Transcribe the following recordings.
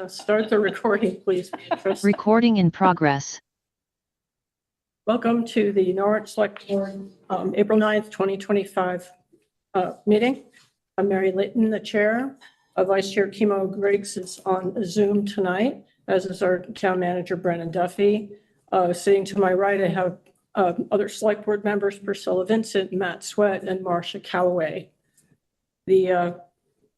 Start the recording, please, Beatrice. Recording in progress. Welcome to the Norwich Selectboard April 9th, 2025 meeting. I'm Mary Layton, the chair. Vice Chair Kimo Griggs is on Zoom tonight, as is our town manager, Brennan Duffy. Sitting to my right, I have other select board members, Priscilla Vincent, Matt Sweat, and Marcia Calloway. The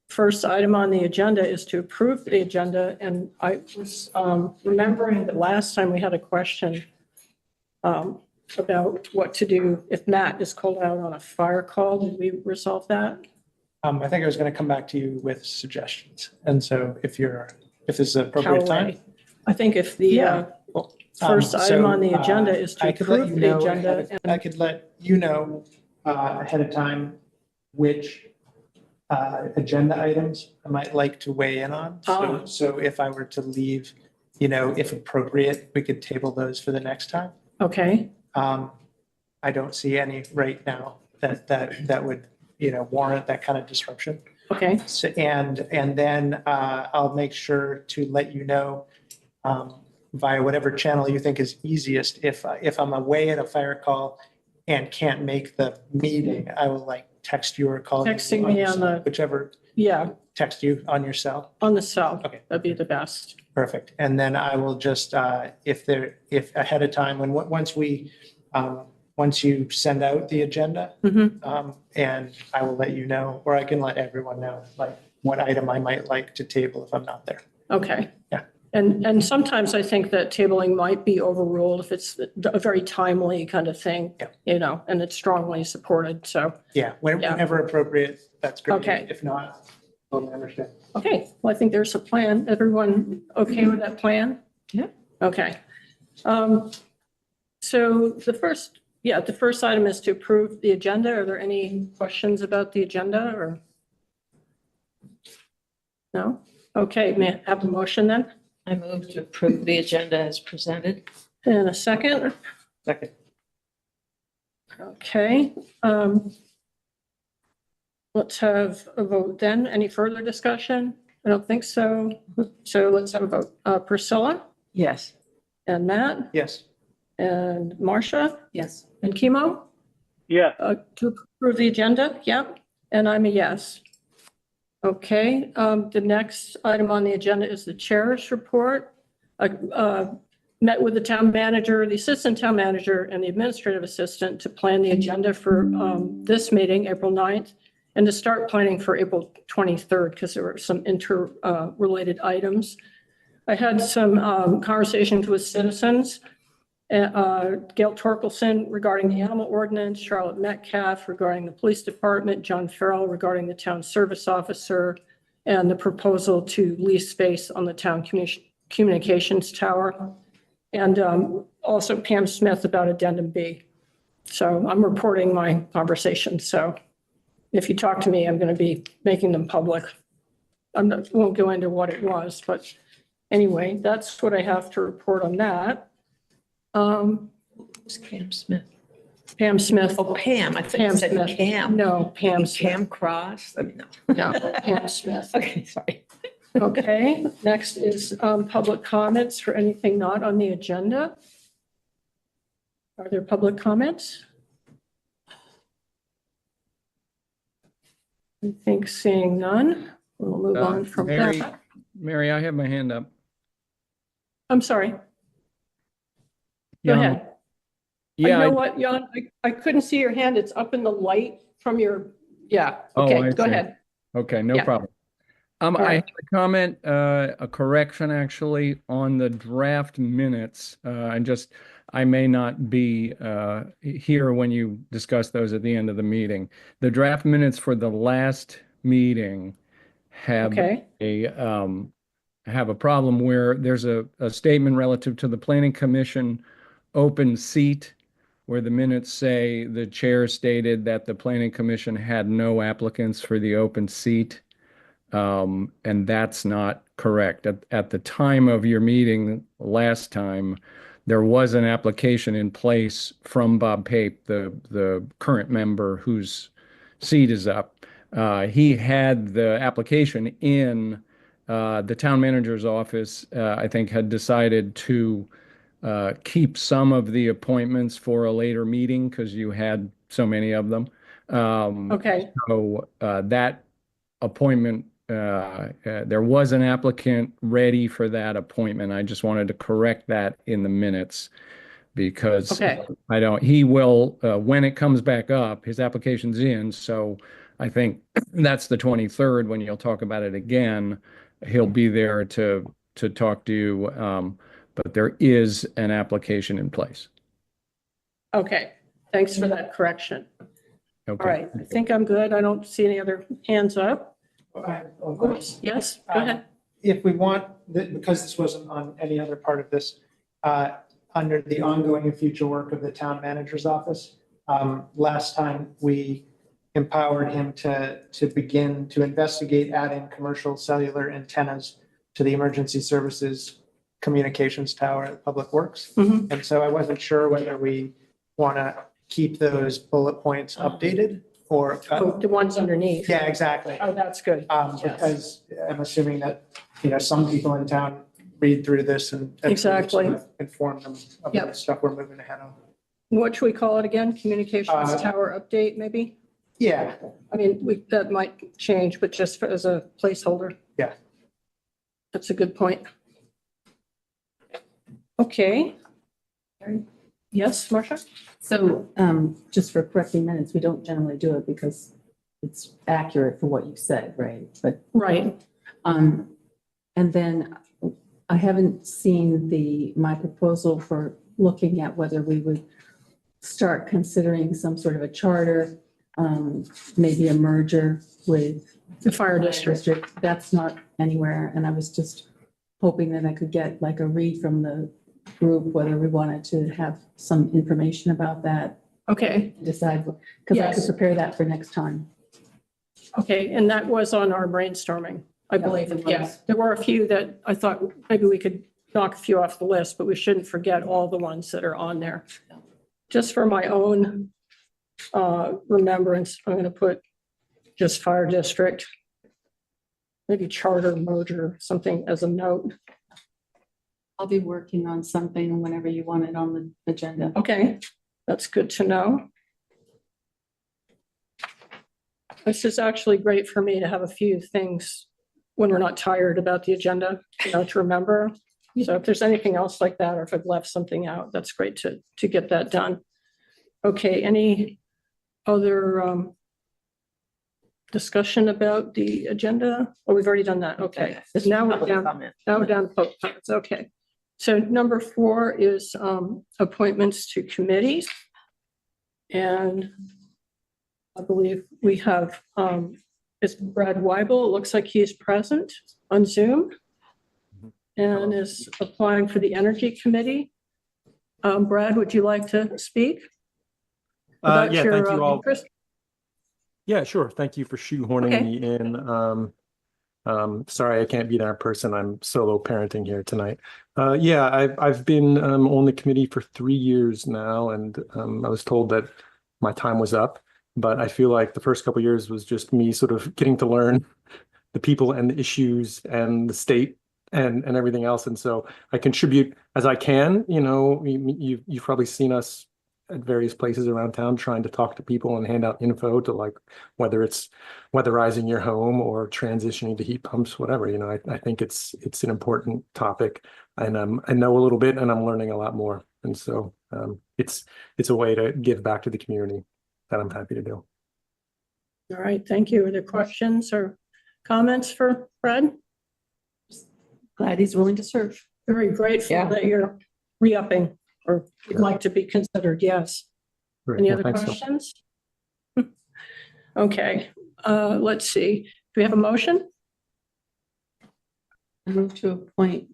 first item on the agenda is to approve the agenda, and I was remembering that last time we had a question about what to do if Matt is called out on a fire call. Did we resolve that? I think I was going to come back to you with suggestions. And so if this is an appropriate time. I think if the first item on the agenda is to approve the agenda. I could let you know ahead of time which agenda items I might like to weigh in on. So if I were to leave, if appropriate, we could table those for the next time. Okay. I don't see any right now that would, warrant that kind of disruption. Okay. So, and then I'll make sure to let you know via whatever channel you think is easiest. If I'm away at a fire call and can't make the meeting, I will text you or call Texting you me on the, whichever. yeah, Text you on your cell. on the cell. Okay. That'd be the best. Perfect. And then I will just, if ahead of time, once you send out the agenda, and I will let you know, or I can let everyone know, what item I might like to table if I'm not there. Okay. Yeah. And sometimes I think that tabling might be overruled if it's a very timely kind of thing, and it's strongly supported. So, yeah, whenever appropriate, that's great. Okay. If not, totally understand. okay. Well, I think there's a plan. Everyone okay with that plan? Yeah. Okay. So the first item is to approve the agenda. Are there any questions about the agenda or? No? Okay, may I have a motion then? I move to approve the agenda as presented. And a second? Second. Okay. Let's have a vote then. Any further discussion? I don't think so. So let's have a vote. Priscilla Yes. and Matt Yes. and Marcia Yes. and Kimo? Yeah. To approve the agenda? Yep. And I'm a yes. Okay, the next item on the agenda is the chair's report. Met with the town manager, the assistant town manager, and the administrative assistant to plan the agenda for this meeting, April 9th, and to start planning for April 23rd, because there were some interrelated items. I had some conversations with citizens. Gail Torkelson regarding the animal ordinance, Charlotte Metcalf regarding the police department, John Farrell regarding the town service officer, and the proposal to lease space on the town communications tower. And also Pam Smith about addendum B. So I'm reporting my conversation. So if you talk to me, I'm going to be making them public. Won't go into what it was, but anyway, that's what I have to report on that. Who's Cam Smith? Pam Smith. Oh, Pam. I think Pam you said Smith. Cam. No, Pam Smith. Cam Cross? No. No, Pam Smith. Okay, sorry. Okay, next is public comments for anything not on the agenda. Are there public comments? I think seeing none, we'll move on from that. Mary, I have my hand up. I'm sorry. Go ahead. Yeah. You know what, Jan? I couldn't see your hand. It's up in the light from your, yeah. Okay, I go see. ahead. Okay, no Yeah. problem. I right. have a comment, a correction actually on the draft minutes. I may not be here when you discuss those at the end of the meeting. The draft minutes for the last meeting have Okay. have a problem where there's a statement relative to the planning commission open seat, where the minutes say the chair stated that the planning commission had no applicants for the open seat. And that's not correct. At the time of your meeting last time, there was an application in place from Bob Pape, the current member whose seat is up. He had the application in the town manager's office, I think, had decided to keep some of the appointments for a later meeting because you had so many of them. Okay, So that appointment, there was an applicant ready for that appointment. I just wanted to correct that in the minutes because okay, he will, when it comes back up, his application's in. So I think that's the 23rd when you'll talk about it again. He'll be there to talk to you. But there is an application in place. okay. Thanks for that correction. Okay. All right, I think I'm good. I don't see any other hands up. Yes, go ahead. If we want, because this wasn't on any other part of this, under the ongoing and future work of the town manager's office, last time we empowered him to begin to investigate adding commercial cellular antennas to the emergency services communications tower at Public Works. Mhm. And so I wasn't sure whether we want to keep those bullet points updated or. Oh, the ones underneath. Yeah, exactly. Oh, that's good. Yes. Because I'm assuming that, some people in town read through this and. Exactly. sort of inform them of Yep. the stuff we're moving ahead on. What should we call it again? Communications Uh, tower update, maybe? Yeah, I mean, that might change, but just as a placeholder. Yeah. That's a good point. Okay. Yes, Marcia? So just for correcting minutes, we don't generally do it because it's accurate for what you said, right? But, Right. and then I haven't seen my proposal for looking at whether we would start considering some sort of a charter, maybe a merger with The fire district. That's not anywhere. And I was just hoping that I could get like a read from the group, whether we wanted to have some information about that, Okay, decide, because I could Yes. prepare that for next time. okay. And that was on our brainstorming, I believe. it Yeah, was. there were a few that I thought maybe we could knock a few off the list, but we shouldn't forget all the ones that are on there. Just for my own remembrance, I'm going to put just fire district, maybe charter merger, something as a note. I'll be working on something whenever you want it on the agenda. Okay, that's good to know. This is actually great for me to have a few things when we're not tired about the agenda, to remember. So if there's anything else like that, or if I've left something out, that's great to get that done. Okay, any other discussion about the agenda? Oh, we've already done that. Okay. Now we're down to public comments. Okay. So number 4 is appointments to committees. And I believe we have, it's Brad Weibel. It looks like he's present on Zoom and is applying for the Energy Committee. Brad, would you like to speak? About Yeah, your, thank you all. interest? Yeah, sure. Thank you for shoehorning Okay. me in. Sorry, I can't be there in person. I'm solo parenting here tonight. Yeah, I've been on the committee for 3 years now, and I was told that my time was up. But I feel like the first couple of years was just me sort of getting to learn the people and the issues and the state and everything else. And so I contribute as I can. You've probably seen us at various places around town trying to talk to people and hand out info to, like, whether it's weatherizing your home or transitioning to heat pumps, whatever. I think it's an important topic, and I know a little bit and I'm learning a lot more. And so it's a way to give back to the community that I'm happy to do. All right, thank you. Are there questions or comments for Brad? Glad he's willing to serve. Very grateful Yeah. that you're re-upping or you'd like to be considered, yes. Great. Any Well, other thanks so- questions? Okay, let's see. Do we have a motion? I move to appoint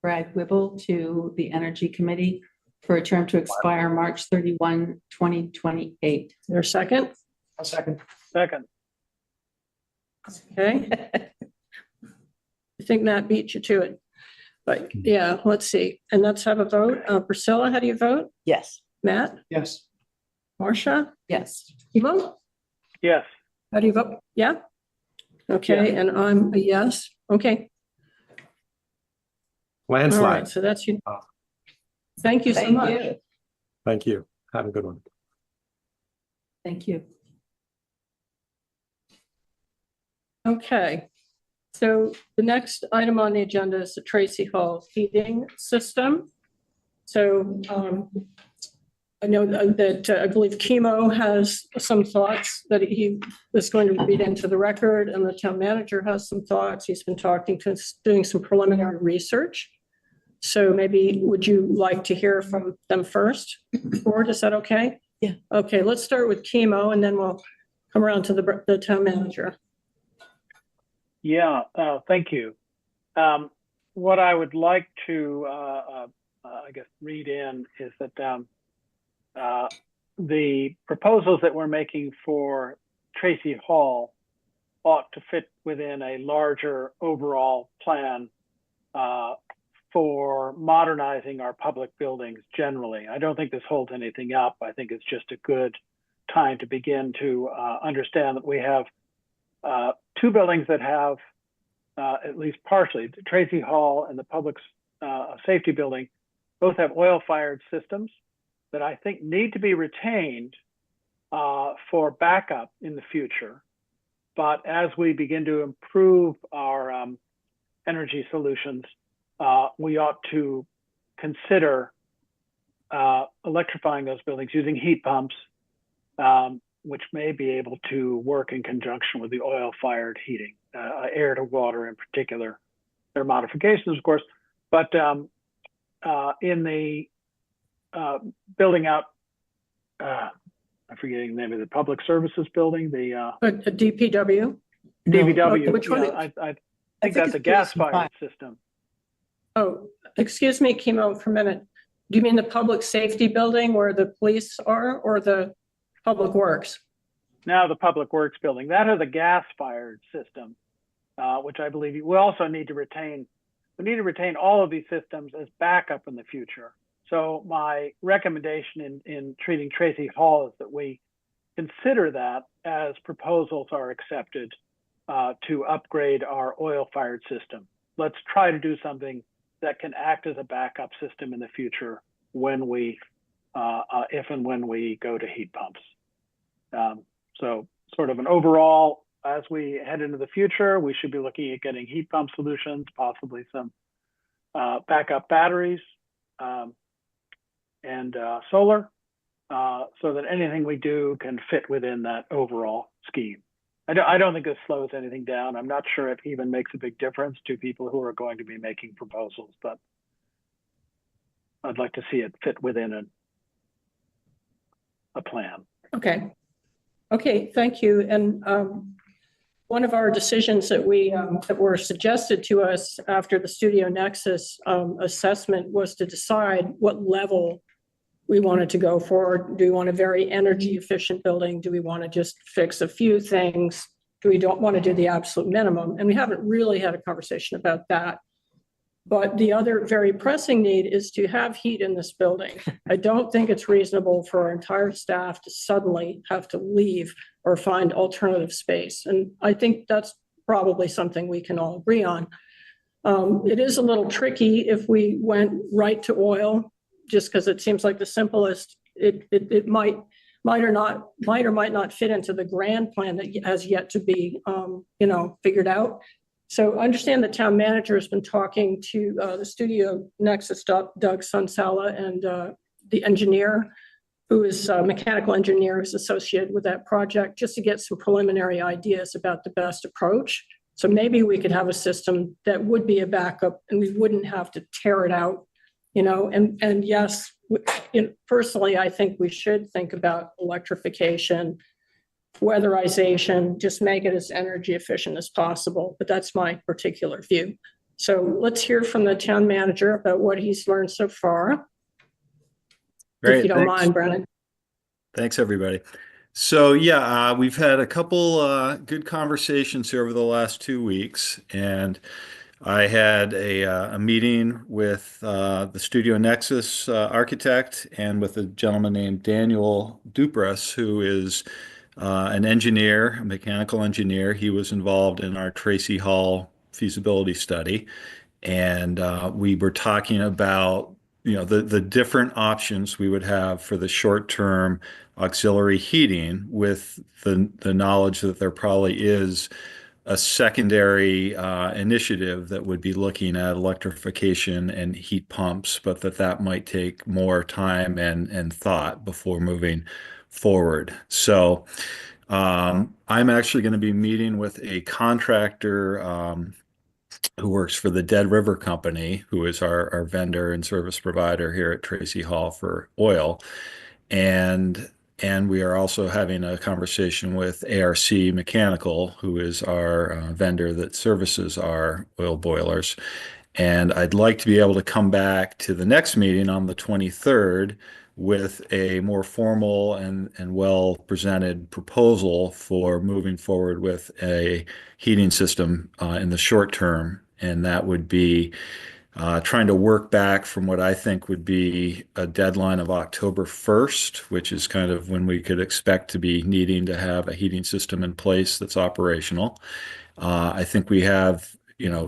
Brad Whibble to the Energy Committee for a term to expire March 31, 2028. Is there a second? a second. Okay. I think Matt beat you to it. But yeah, let's see. And let's have a vote. Priscilla, how do you vote? Yes. Matt? Yes. Marcia? Yes. You vote? Yes. How do you vote? Yeah? Okay, and I'm a yes. Okay. All right, Landslide. so that's you. Oh. Thank you so Thank much. you. Thank you. Have a good one. Thank you. Okay, so the next item on the agenda is the Tracy Hall heating system. So I know that I believe Chemo has some thoughts that he was going to read into the record, and the town manager has some thoughts. He's been talking to us, doing some preliminary research. So maybe would you like to hear from them first? Or is that okay? Yeah. Okay, let's start with Chemo, and then we'll come around to the town manager. Yeah, thank you. What I would like to, I guess, read in is that the proposals that we're making for Tracy Hall ought to fit within a larger overall plan for modernizing our public buildings generally. I don't think this holds anything up. I think it's just a good time to begin to understand that we have two buildings that have, at least partially, the Tracy Hall and the Public Safety Building, both have oil-fired systems that I think need to be retained for backup in the future. But as we begin to improve our energy solutions, we ought to consider electrifying those buildings using heat pumps, which may be able to work in conjunction with the oil-fired heating, air to water in particular. There are modifications, of course, but in the building out, I'm forgetting the name of the Public Services Building, the DPW? DVW. Which one? I think that's a gas-fired system. Oh, excuse me, Chemo, for a minute. Do you mean the Public Safety Building where the police are, or the Public Works? Now the Public Works Building. That is a gas-fired system, which I believe we also need to retain. We need to retain all of these systems as backup in the future. So my recommendation in treating Tracy Hall is that we consider that as proposals are accepted to upgrade our oil-fired system. Let's try to do something that can act as a backup system in the future when we, if and when we go to heat pumps. So sort of an overall, as we head into the future, we should be looking at getting heat pump solutions, possibly some backup batteries, and solar, so that anything we do can fit within that overall scheme. I don't think this slows anything down. I'm not sure it even makes a big difference to people who are going to be making proposals, but I'd like to see it fit within a plan. Okay. Okay, thank you. And one of our decisions that that were suggested to us after the Studio Nexus assessment was to decide what level we wanted to go for. Do we want a very energy efficient building? Do we want to just fix a few things? Do we don't want to do the absolute minimum? And we haven't really had a conversation about that. But the other very pressing need is to have heat in this building. I don't think it's reasonable for our entire staff to suddenly have to leave or find alternative space. And I think that's probably something we can all agree on. It is a little tricky if we went right to oil, just because it seems like the simplest. It might or might not fit into the grand plan that has yet to be figured out. So I understand the town manager has been talking to the Studio Nexus, Doug Sunsala, and the engineer, who is a mechanical engineer who's associated with that project, just to get some preliminary ideas about the best approach. So maybe we could have a system that would be a backup and we wouldn't have to tear it out, and yes, personally, I think we should think about electrification, weatherization, just make it as energy efficient as possible. But that's my particular view. So let's hear from the town manager about what he's learned so far. Great, if you don't thanks. mind, Brennan. Thanks, everybody. So yeah, we've had a couple good conversations here over the last 2 weeks, and I had a meeting with the Studio Nexus architect and with a gentleman named Daniel Dupras, who is an engineer, a mechanical engineer. He was involved in our Tracy Hall feasibility study. And we were talking about, the different options we would have for the short-term auxiliary heating, with the knowledge that there probably is a secondary initiative that would be looking at electrification and heat pumps, but that might take more time and thought before moving forward. So I'm actually going to be meeting with a contractor who works for the Dead River Company, who is our vendor and service provider here at Tracy Hall for oil. And we are also having a conversation with ARC Mechanical, who is our vendor that services our oil boilers. And I'd like to be able to come back to the next meeting on the 23rd with a more formal and well-presented proposal for moving forward with a heating system in the short term. And that would be trying to work back from what I think would be a deadline of October 1st, which is kind of when we could expect to be needing to have a heating system in place that's operational. I think we have,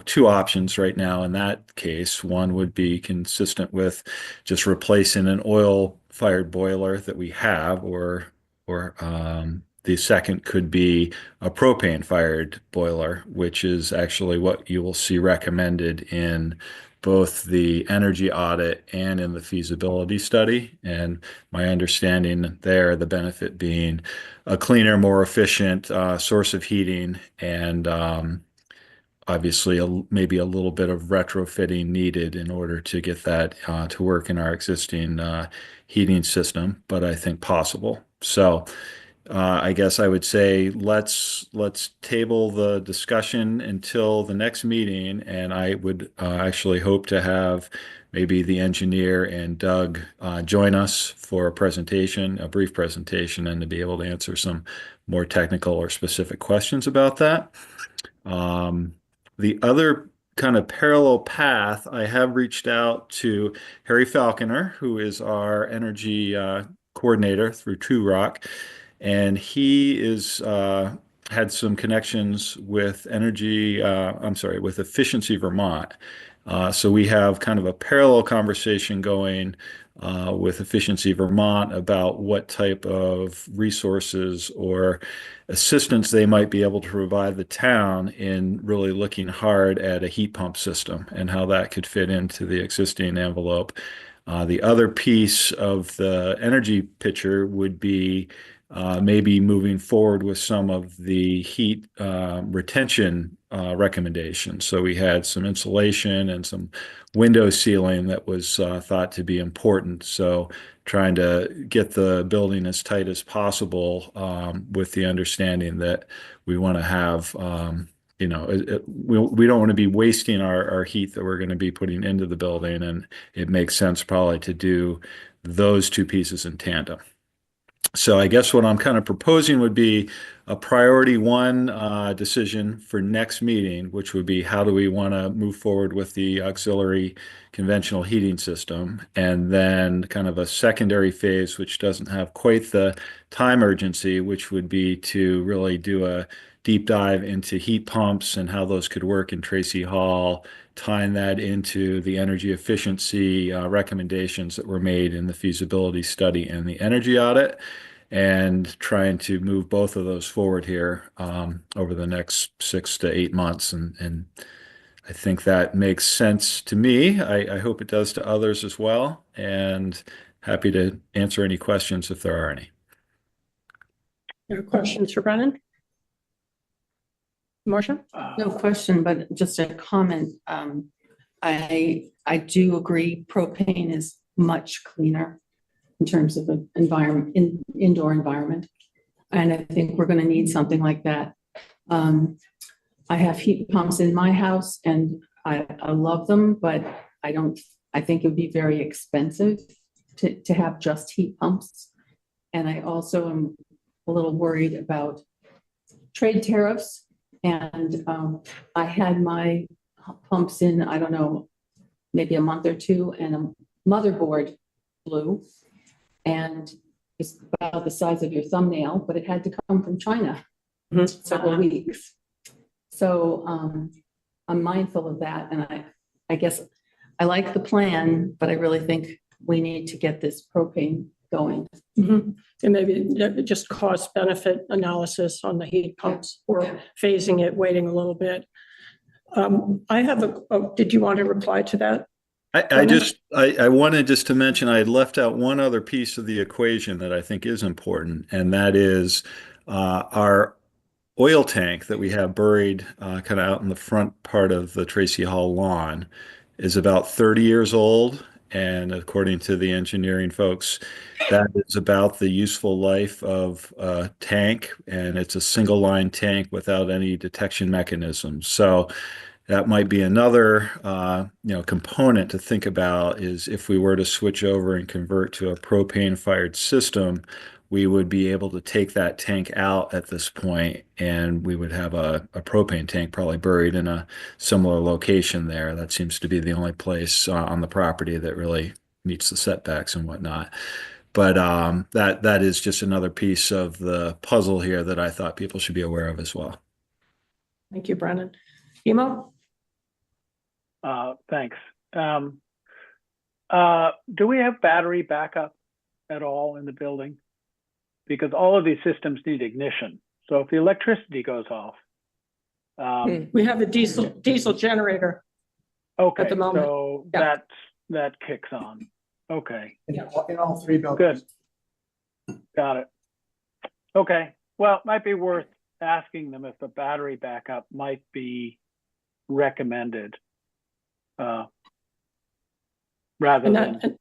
two options right now in that case. One would be consistent with just replacing an oil-fired boiler that we have, or the second could be a propane-fired boiler, which is actually what you will see recommended in both the energy audit and in the feasibility study. And my understanding there, the benefit being a cleaner, more efficient source of heating, and obviously maybe a little bit of retrofitting needed in order to get that to work in our existing heating system, but I think possible. So I guess I would say let's table the discussion until the next meeting, and I would actually hope to have maybe the engineer and Doug join us for a presentation, a brief presentation, and to be able to answer some more technical or specific questions about that. The other kind of parallel path, I have reached out to Harry Falconer, who is our energy coordinator through True Rock. And he is had some connections with with Efficiency Vermont. So we have kind of a parallel conversation going with Efficiency Vermont about what type of resources or assistance they might be able to provide the town in really looking hard at a heat pump system and how that could fit into the existing envelope. The other piece of the energy picture would be maybe moving forward with some of the heat retention recommendations. So we had some insulation and some window sealing that was thought to be important. So trying to get the building as tight as possible with the understanding that we want to have, we don't want to be wasting our heat that we're going to be putting into the building. And it makes sense probably to do those two pieces in tandem. So I guess what I'm kind of proposing would be a priority one decision for next meeting, which would be how do we want to move forward with the auxiliary conventional heating system, and then kind of a secondary phase, which doesn't have quite the time urgency, which would be to really do a deep dive into heat pumps and how those could work in Tracy Hall, tying that into the energy efficiency recommendations that were made in the feasibility study and the energy audit, and trying to move both of those forward here over the next 6 to 8 months. And I think that makes sense to me. I hope it does to others as well, and happy to answer any questions if there are any. There are questions for Brennan? Marcia? No question, but just a comment. I do agree propane is much cleaner in terms of an environment, indoor environment. And I think we're going to need something like that. I have heat pumps in my house and I love them, but I think it would be very expensive to have just heat pumps. And I also am a little worried about trade tariffs. And I had my pumps in, I don't know, maybe a month or two, and a motherboard blew. And it's about the size of your thumbnail, but it had to come from China several weeks. So I'm mindful of that. And I guess I like the plan, but I really think we need to get this propane going. Mhm. And maybe just cost benefit analysis on the heat pumps or phasing it, waiting a little bit. I have did you want to reply to that? I wanted just to mention, I had left out one other piece of the equation that I think is important, and that is our oil tank that we have buried kind of out in the front part of the Tracy Hall lawn is about 30 years old. And according to the engineering folks, that is about the useful life of a tank, and it's a single line tank without any detection mechanism. So that might be another component to think about, is if we were to switch over and convert to a propane fired system, we would be able to take that tank out at this point, and we would have a propane tank probably buried in a similar location there. That seems to be the only place on the property that really meets the setbacks and whatnot. But that is just another piece of the puzzle here that I thought people should be aware of as well. Thank you, Brennan. Emo? Thanks. Do we have battery backup at all in the building? Because all of these systems need ignition. So if the electricity goes off. We have a diesel generator. Okay, at the moment. so Yeah. that kicks on. Okay, In all three buildings. good. Got it. Okay, well, it might be worth asking them if the battery backup might be recommended. Rather And than,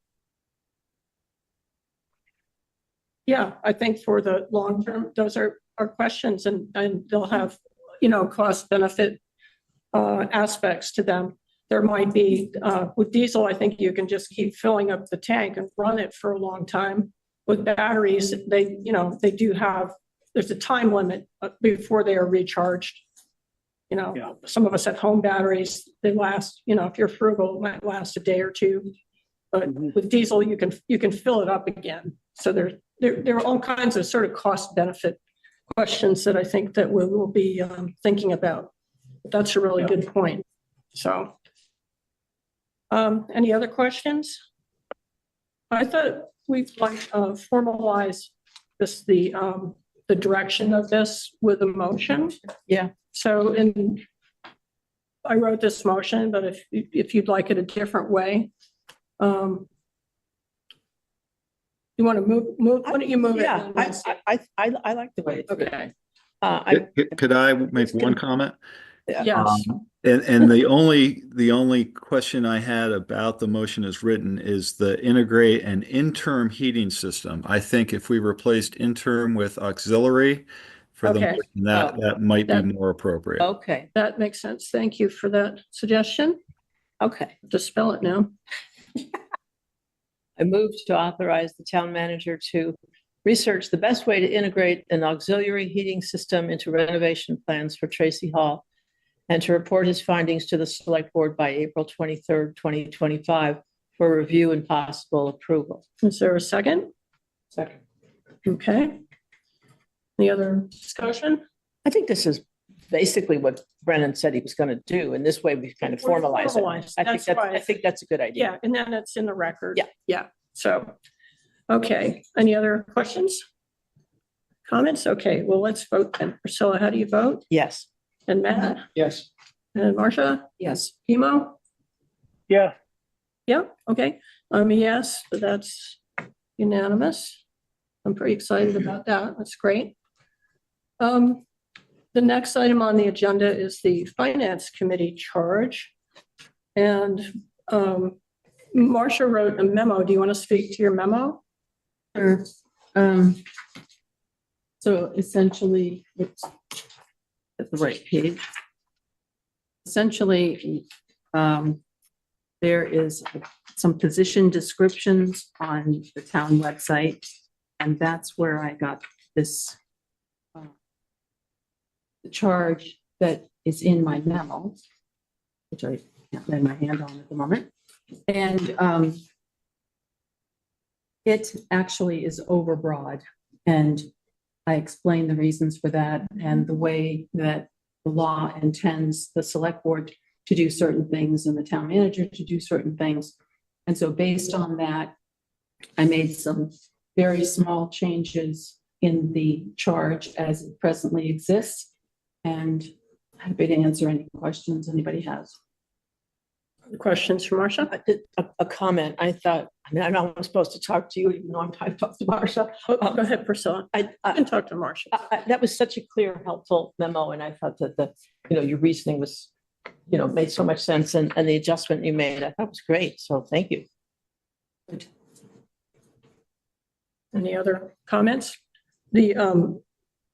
yeah, I think for the long term, those are questions, and they'll have, cost benefit aspects to them. There might be, with diesel, I think you can just keep filling up the tank and run it for a long time. With batteries, they do have, there's a time limit before they are recharged. Yeah. Some of us have home batteries, they last, if you're frugal, it might last a day or two. But with diesel, you can fill it up again. So there are all kinds of sort of cost benefit questions that I think that we will be thinking about. That's a really good point. So, any other questions? I thought we'd like formalize this, the direction of this with a motion. Yeah. So I wrote this motion, but if you'd like it a different way, you want to move, why don't you move it? Yeah, I like the way it's written. Okay, Could I make one comment? yes, And the only question I had about the motion as written is the integrate an interim heating system. I think if we replaced interim with auxiliary for the Okay. motion, that might be more appropriate. Okay, that makes sense. Thank you for that suggestion. okay. Just spell it now. I move to authorize the town manager to research the best way to integrate an auxiliary heating system into renovation plans for Tracy Hall, and to report his findings to the select board by April 23rd, 2025 for review and possible approval. Is there a second? Second. Okay. Any other discussion? I think this is basically what Brennan said he was going to do, and this way we kind of We're formalize formalized. it. I think that's a good idea. Yeah, and then it's in the record. Yeah. Yeah, so, okay, any other questions? Comments? Okay, well, let's vote then. Priscilla, how do you vote? Yes. And Matt? Yes. And Marcia? Yes. Emo? yeah, Yeah, okay. I'm a yes, but that's unanimous. I'm pretty excited about that. That's great. The next item on the agenda is the Finance Committee charge. And Marcia wrote a memo. Do you want to speak to your memo? Sure. So essentially, it's at the right page. Essentially, there is some position descriptions on the town website, and that's where I got this the charge that is in my memo, which I can't lay my hand on at the moment. And it actually is overbroad, and I explain the reasons for that and the way that the law intends the select board to do certain things and the town manager to do certain things. And so based on that, I made some very small changes in the charge as it presently exists. And happy to answer any questions anybody has. Questions for Marcia? A comment. I thought, I mean, I'm not supposed to talk to you, even though I'm trying to talk to Marcia. Go ahead, Priscilla. I can talk to Marcia. That was such a clear, helpful memo, and I thought that your reasoning was, made so much sense, and the adjustment you made, I thought was great. So thank you. Any other comments? The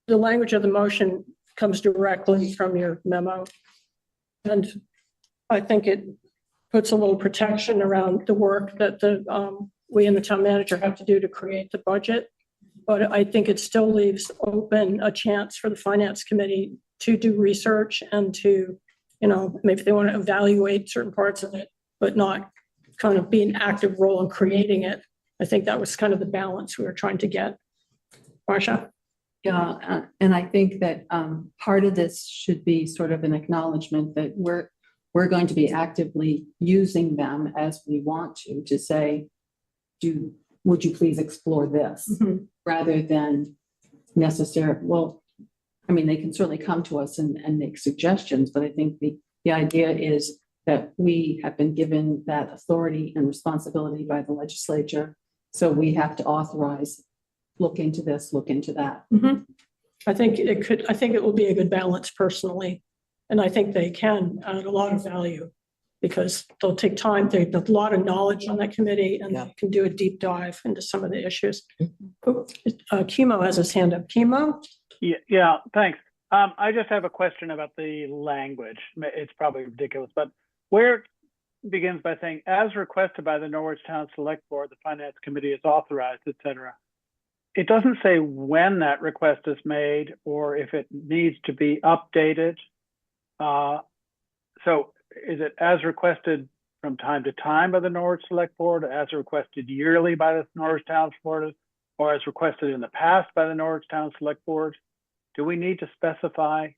language of the motion comes directly from your memo. And I think it puts a little protection around the work that we and the town manager have to do to create the budget. But I think it still leaves open a chance for the finance committee to do research and to, maybe they want to evaluate certain parts of it, but not kind of be an active role in creating it. I think that was kind of the balance we were trying to get. Marcia? Yeah, and I think that part of this should be sort of an acknowledgement that we're going to be actively using them as we want to say, would you please explore this? Mm-hmm. Rather than necessarily, well, I mean, they can certainly come to us and make suggestions, but I think the idea is that we have been given that authority and responsibility by the legislature. So we have to authorize, look into this, look into that. Mm-hmm. I think it will be a good balance personally. And I think they can add a lot of value because they'll take time. They have a lot of knowledge on that committee and they can do a deep dive into some of the issues. Chemo has his hand up. Chemo? Yeah, thanks. I just have a question about the language. It's probably ridiculous, but where it begins by saying, as requested by the Norwich Town Select Board, the Finance Committee is authorized, etc. It doesn't say when that request is made or if it needs to be updated. So is it as requested from time to time by the Norwich Select Board, as requested yearly by the Norwich Town Board, or as requested in the past by the Norwich Town Select Board? Do we need to specify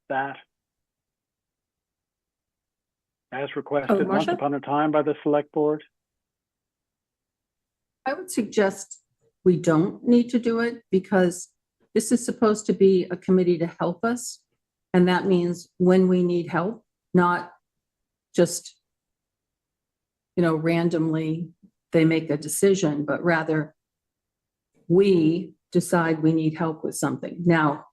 that? As requested once upon a time by the Select Board? I would suggest we don't need to do it because this is supposed to be a committee to help us. And that means when we need help, not just, randomly they make a decision, but rather we decide we need help with something. Now,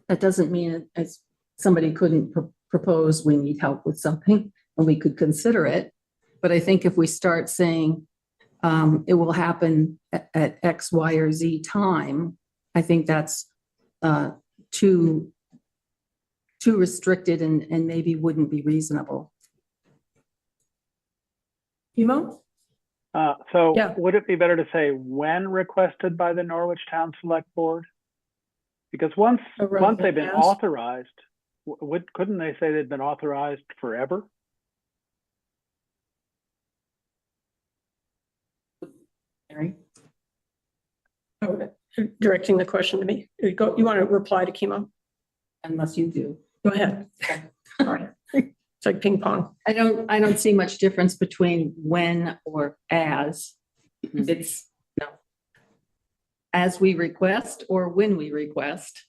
that doesn't mean as somebody couldn't propose we need help with something and we could consider it. But I think if we start saying it will happen at X, Y, or Z time, I think that's too restricted and maybe wouldn't be reasonable. Would it be better to say when requested by the Norwich Town Select Board? Because once they've been authorized, couldn't they say they've been authorized forever? Mary? Directing the question to me. You want to reply to Chemo? Unless you do. Go ahead. All right. It's like ping pong. I don't see much difference between when or as. It's as we request or when we request,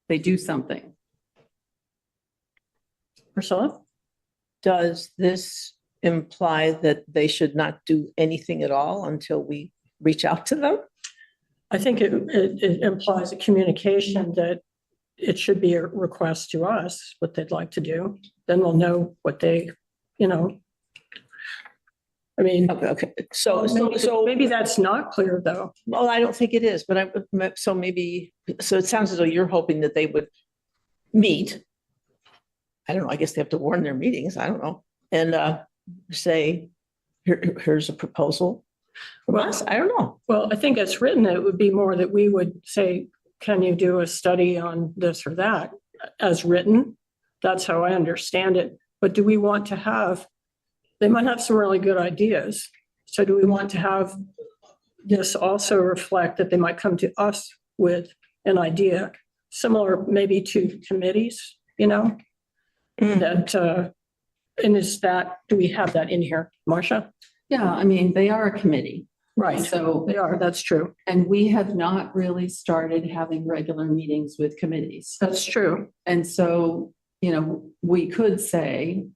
they do something. Priscilla? Does this imply that they should not do anything at all until we reach out to them? I think it implies a communication that it should be a request to us, what they'd like to do. Then we'll know what they, I mean. Okay. So maybe that's not clear though. Well, I don't think it is, but it sounds as though you're hoping that they would meet. I don't know. I guess they have to warn their meetings. I don't know. And say, here's a proposal from us. I don't know. Well, I think as written, it would be more that we would say, can you do a study on this or that as written? That's how I understand it. But do we want to have, they might have some really good ideas. So do we want to have this also reflect that they might come to us with an idea similar maybe to committees, that And do we have that in here, Marcia? Yeah, I mean, they are a committee. Right, So, they are, that's true. and we have not really started having regular meetings with committees. That's true. And so, we could say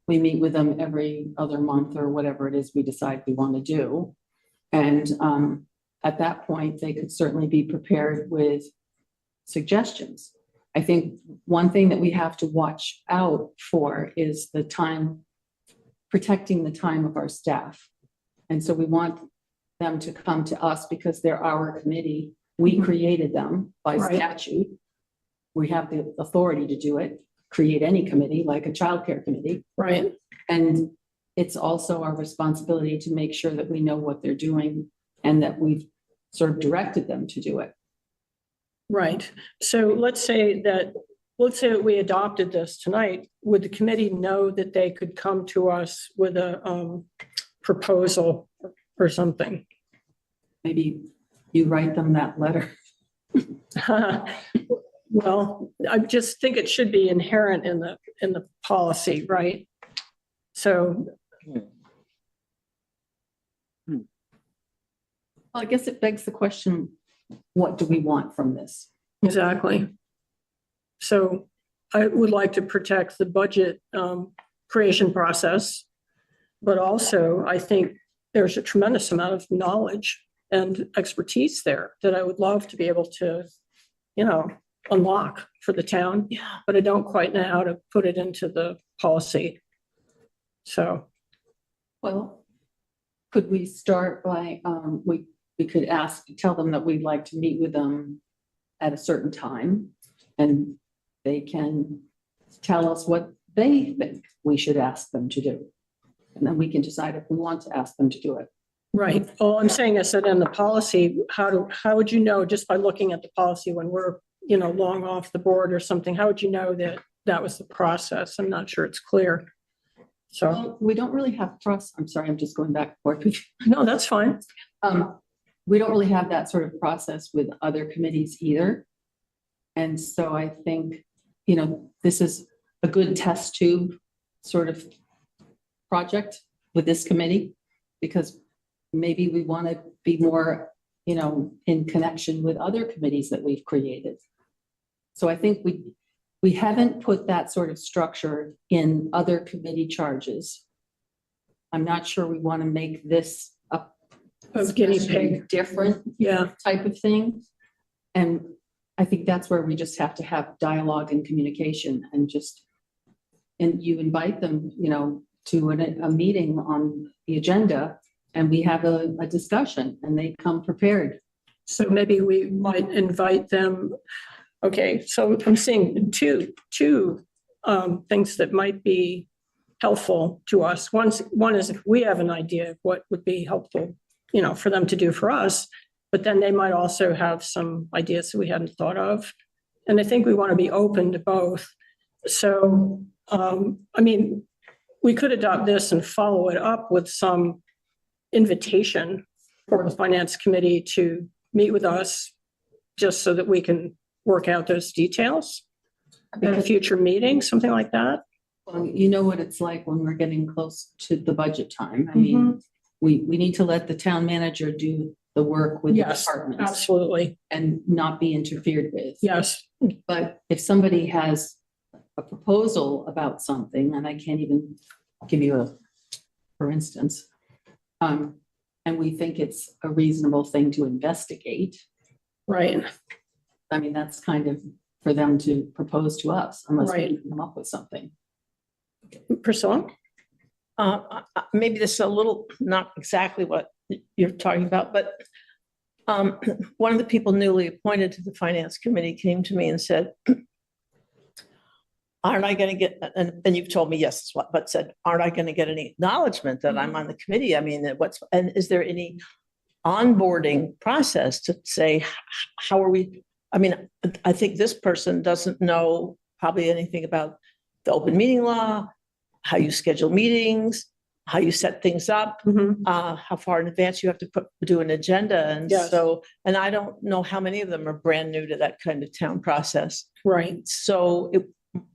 we meet with them every other month or whatever it is we decide we want to do. And at that point, they could certainly be prepared with suggestions. I think one thing that we have to watch out for is the time, protecting the time of our staff. And so we want them to come to us because they're our committee. We created them by Right. statute. We have the authority to do it, create any committee like a childcare committee. Right, And it's also our responsibility to make sure that we know what they're doing and that we've sort of directed them to do it. right. So let's say that we adopted this tonight. Would the committee know that they could come to us with a proposal or something? Maybe you write them that letter. Well, I just think it should be inherent in the policy, right? So, Well, I guess it begs the question, what do we want from this? exactly. So I would like to protect the budget creation process, but also I think there's a tremendous amount of knowledge and expertise there that I would love to be able to, unlock for the town. Yeah. But I don't quite know how to put it into the policy. So, Well, could we start by, we could tell them that we'd like to meet with them at a certain time, and they can tell us what they think we should ask them to do. And then we can decide if we want to ask them to do it. right. All I'm saying is that in the policy, how would you know just by looking at the policy when we're, long off the board or something, how would you know that that was the process? I'm not sure it's clear. So, Well, we don't really have I'm sorry, I'm just going back and forth. no, that's fine. We don't really have that sort of process with other committees either. And so I think, this is a good test tube sort of project with this committee, because maybe we want to be more, in connection with other committees that we've created. So I think we haven't put that sort of structure in other committee charges. I'm not sure we want to make this a Guinea pig. different Yeah, type of thing. And I think that's where we just have to have dialogue and communication and you invite them, to a meeting on the agenda, and we have a discussion and they come prepared. so maybe we might invite them. Okay, so I'm seeing two things that might be helpful to us. One is if we have an idea of what would be helpful, for them to do for us, but then they might also have some ideas that we hadn't thought of. And I think we want to be open to both. So, we could adopt this and follow it up with some invitation for the finance committee to meet with us, just so that we can work out those details at a future meeting, something like that. Well, you know what it's like when we're getting close to the budget time. I mean, we need to let the town manager do the work with the Yes, departments absolutely. and not be interfered with. Yes, But if somebody has a proposal about something, and I can't even give you for instance, and we think it's a reasonable thing to investigate, right. I mean, that's kind of for them to propose to us, unless we Right. can come up with something. Priscilla? Maybe this is a little, not exactly what you're talking about, but one of the people newly appointed to the finance committee came to me and said, aren't I going to get, and you've told me yes, but said, aren't I going to get any acknowledgement that I'm on the committee? I mean, and is there any onboarding process to say, how are we? I mean, I think this person doesn't know probably anything about the open meeting law, how you schedule meetings, how you set things up, how far in advance you have to do an agenda. And Yes. so, and I don't know how many of them are brand new to that kind of town process. Right. So it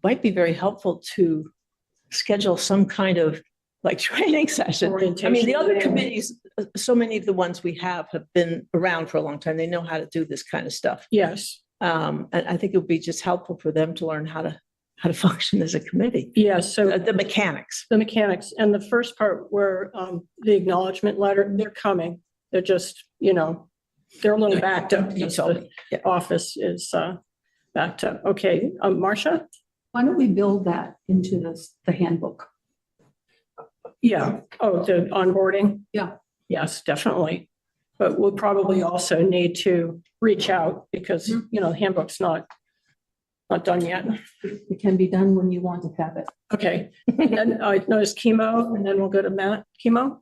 might be very helpful to schedule some kind of like training session. I mean, the other Orientation. committees, so many of the ones we have been around for a long time. They know how to do this kind of stuff. Yes, And I think it would be just helpful for them to learn how to function as a committee. yes. So The mechanics. the mechanics and the first part where the acknowledgement letter, they're coming. They're just, they're a little backed up. You because told the me. Yeah. office is backed up. Okay, Marcia? Why don't we build that into the handbook? Yeah. Oh, the onboarding? Yeah. Yes, definitely. But we'll probably also need to reach out because, the handbook's not done yet. It can be done when you want to have it. Okay. And then I noticed chemo and then we'll go to Matt. Chemo?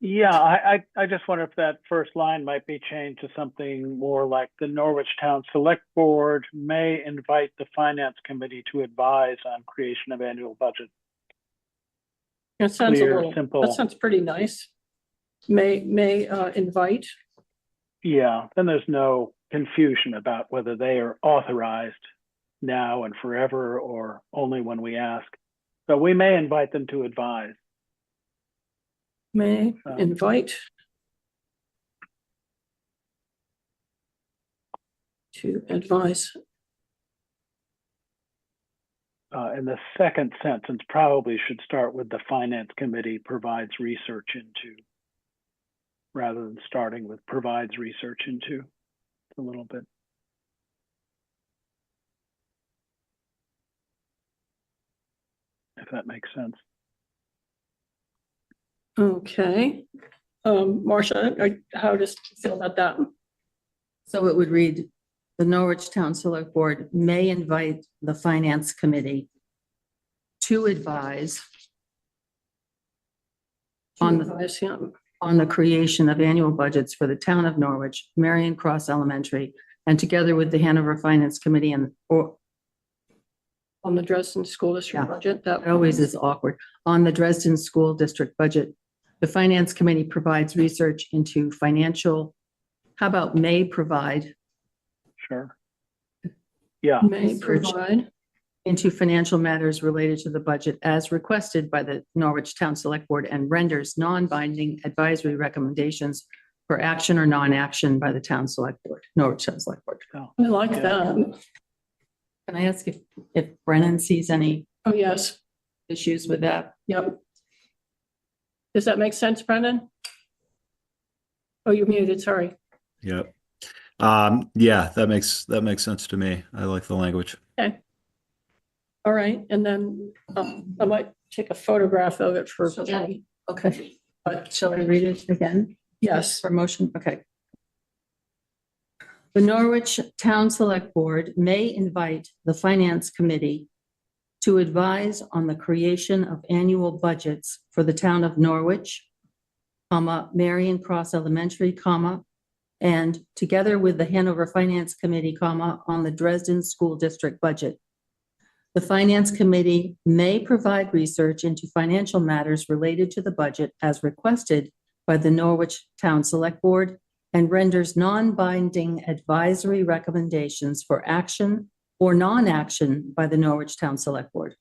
Yeah, I just wonder if that first line might be changed to something more like the Norwich Town Select Board may invite the Finance Committee to advise on creation of annual budget. That sounds Clear, simple. that sounds pretty nice. May invite. Yeah, then there's no confusion about whether they are authorized now and forever or only when we ask. So we may invite them to advise. May invite to advise. And the second sentence probably should start with the Finance Committee provides research into, rather than starting with provides research into a little bit. If that makes sense. Okay. Marcia, how does you feel about that? So it would read, the Norwich Town Select Board may invite the Finance Committee to advise on the Advise, yeah. on the creation of annual budgets for the town of Norwich, Marion Cross Elementary, and together with the Hanover Finance Committee or On the Dresden School District Yeah. budget, that it always is awkward, on the Dresden School District budget. The Finance Committee provides research into financial, how about may provide Sure. Yeah. may research provide. into financial matters related to the budget as requested by the Norwich Town Select Board and renders non-binding advisory recommendations for action or non-action by the Town Select Board, Norwich Town Select Board. I like Yeah. that. Can I ask if Brennan sees any Oh, yes. issues with that? Yep. Does that make sense, Brendan? Oh, you're muted, sorry. Yep. Yeah, that makes sense to me. I like the language. Okay. All right, and then I might take a photograph of it for So that- Jenny. Okay, But shall I read it again yes, for motion? Okay. The Norwich Town Select Board may invite the Finance Committee to advise on the creation of annual budgets for the town of Norwich, Marion Cross Elementary, and together with the Hanover Finance Committee, on the Dresden School District budget. The Finance Committee may provide research into financial matters related to the budget as requested by the Norwich Town Select Board and renders non-binding advisory recommendations for action or non-action by the Norwich Town Select Board.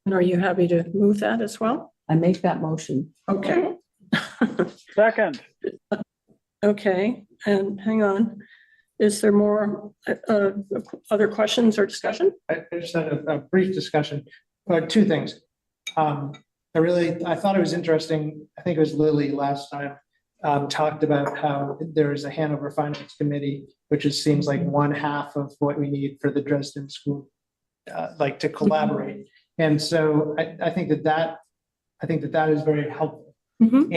and are you happy to move that as well? I make that motion. Okay. Second. Okay, and hang on. Is there more other questions or discussion? I just had a brief discussion. Two things. I thought it was interesting. I think it was Lily last time talked about how there's a Hanover Finance Committee, which seems like one half of what we need for the Dresden School, like to collaborate. And so I think that is very helpful. Mhm.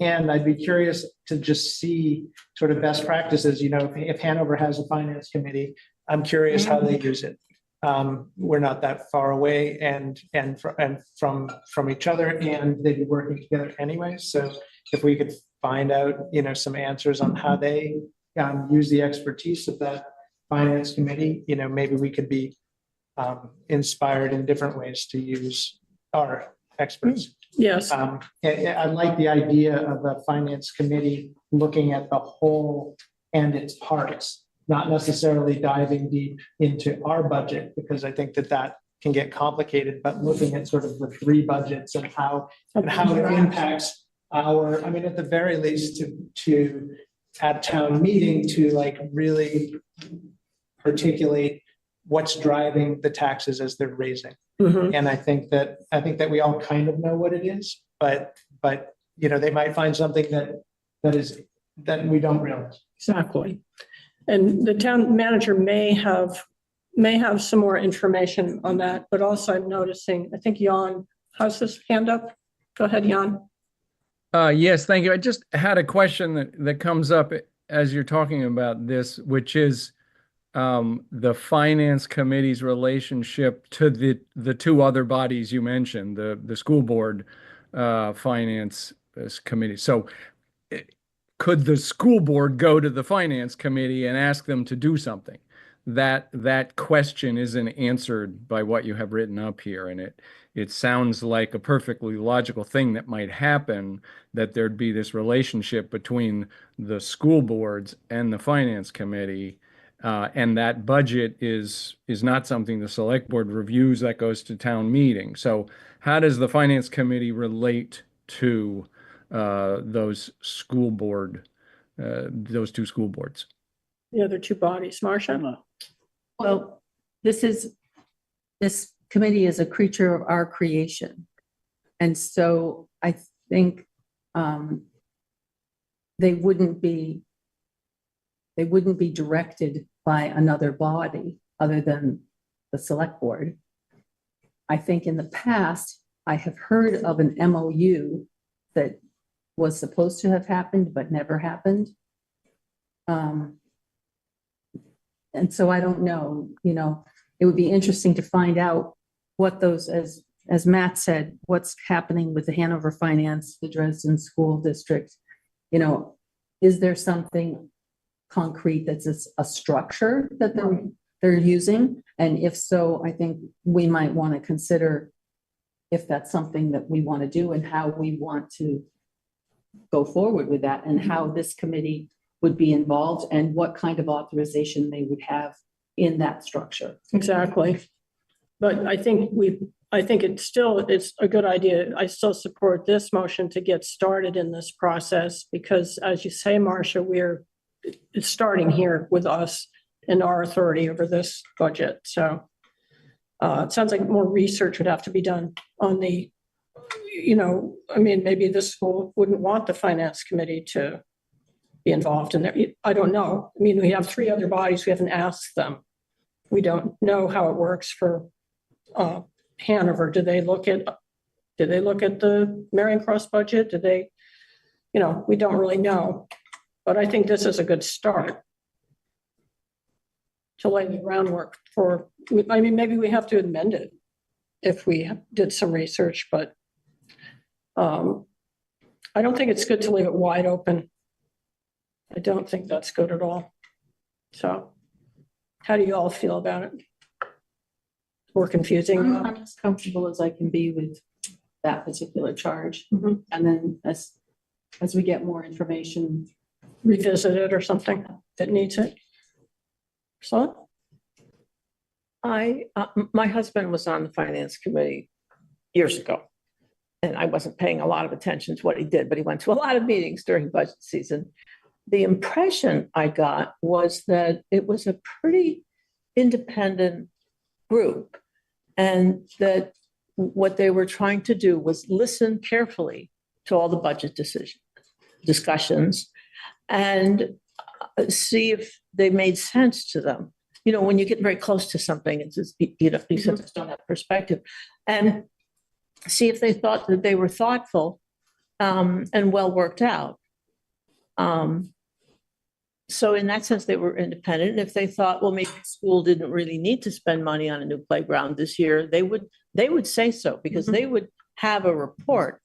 And I'd be curious to just see sort of best practices, if Hanover has a finance committee, I'm curious how they use it. We're not that far away and from each other, and they'd be working together anyway. So if we could find out, some answers on how they use the expertise of that finance committee, maybe we could be inspired in different ways to use our experts. Yes, I like the idea of a finance committee looking at the whole and its parts, not necessarily diving deep into our budget, because I think that can get complicated, but looking at sort of the three budgets and how it impacts our, I mean, at the very least to at town meeting to like really articulate what's driving the taxes as they're raising. Mhm. And I think that we all kind of know what it is, but you know, they might find something that we don't realize. Exactly. And the town manager may have some more information on that, but also I'm noticing, I think Jan has his hand up. Go ahead, Jan. Yes, thank you. I just had a question that comes up as you're talking about this, which is the finance committee's relationship to the two other bodies you mentioned, the school board finance committee. So could the school board go to the finance committee and ask them to do something? That question isn't answered by what you have written up here, and it sounds like a perfectly logical thing that might happen, that there'd be this relationship between the school boards and the finance committee, and that budget is not something the select board reviews, that goes to town meeting. So how does the finance committee relate to those two school boards? The other two bodies, Marcia? Well, this committee is a creature of our creation. And so I think they wouldn't be directed by another body other than the select board. I think in the past, I have heard of an MOU that was supposed to have happened but never happened. And so I don't know, you know, it would be interesting to find out what those, as Matt said, what's happening with the Hanover Finance, the Dresden School District. You know, is there something concrete that's a structure that they're using? And if so, I think we might want to consider if that's something that we want to do and how we want to go forward with that, and how this committee would be involved and what kind of authorization they would have in that structure. Exactly. But I think it's a good idea. I still support this motion to get started in this process because, as you say, Marcia, it's starting here with us and our authority over this budget. So it sounds like more research would have to be done on the, you know, I mean, maybe the school wouldn't want the finance committee to be involved in there. I don't know. I mean, we have three other bodies. We haven't asked them. We don't know how it works for Hanover. Do they look at the Marion Cross budget? Do they, you know, we don't really know. But I think this is a good start to lay the groundwork for, I mean, maybe we have to amend it if we did some research, but I don't think it's good to leave it wide open. I don't think that's good at all. So how do you all feel about it? More confusing? I'm as comfortable as I can be with that particular charge. Mhm. And then as we get more information. Revisit it or something that needs it. So My husband was on the finance committee years ago, and I wasn't paying a lot of attention to what he did, but he went to a lot of meetings during budget season. The impression I got was that it was a pretty independent group, and that what they were trying to do was listen carefully to all the budget discussions and see if they made sense to them. You know, when you get very close to something, it's just, you know, you just don't have perspective, and see if they thought that they were thoughtful and well worked out. So in that sense, they were independent. And if they thought, well, maybe the school didn't really need to spend money on a new playground this year, they would say so, because they would have a report.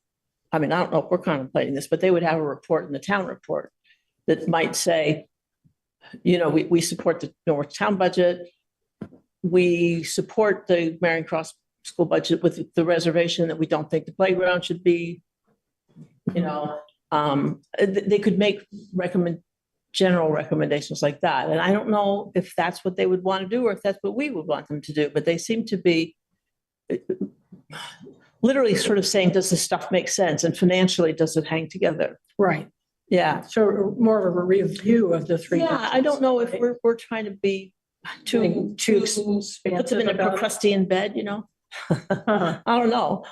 I mean, I don't know if we're contemplating this, but they would have a report in the town report that might say, you know, we support the Norwich town budget. We support the Marion Cross school budget with the reservation that we don't think the playground should be, you know, they could make general recommendations like that. And I don't know if that's what they would want to do or if that's what we would want them to do, but they seem to be literally sort of saying, does this stuff make sense? And financially, does it hang together? Right. Yeah. So more of a review of the three. Yeah, I don't know if we're trying to be too Too put them expansive in a about it. Procrustean bed, you know? Uh-huh. I don't know.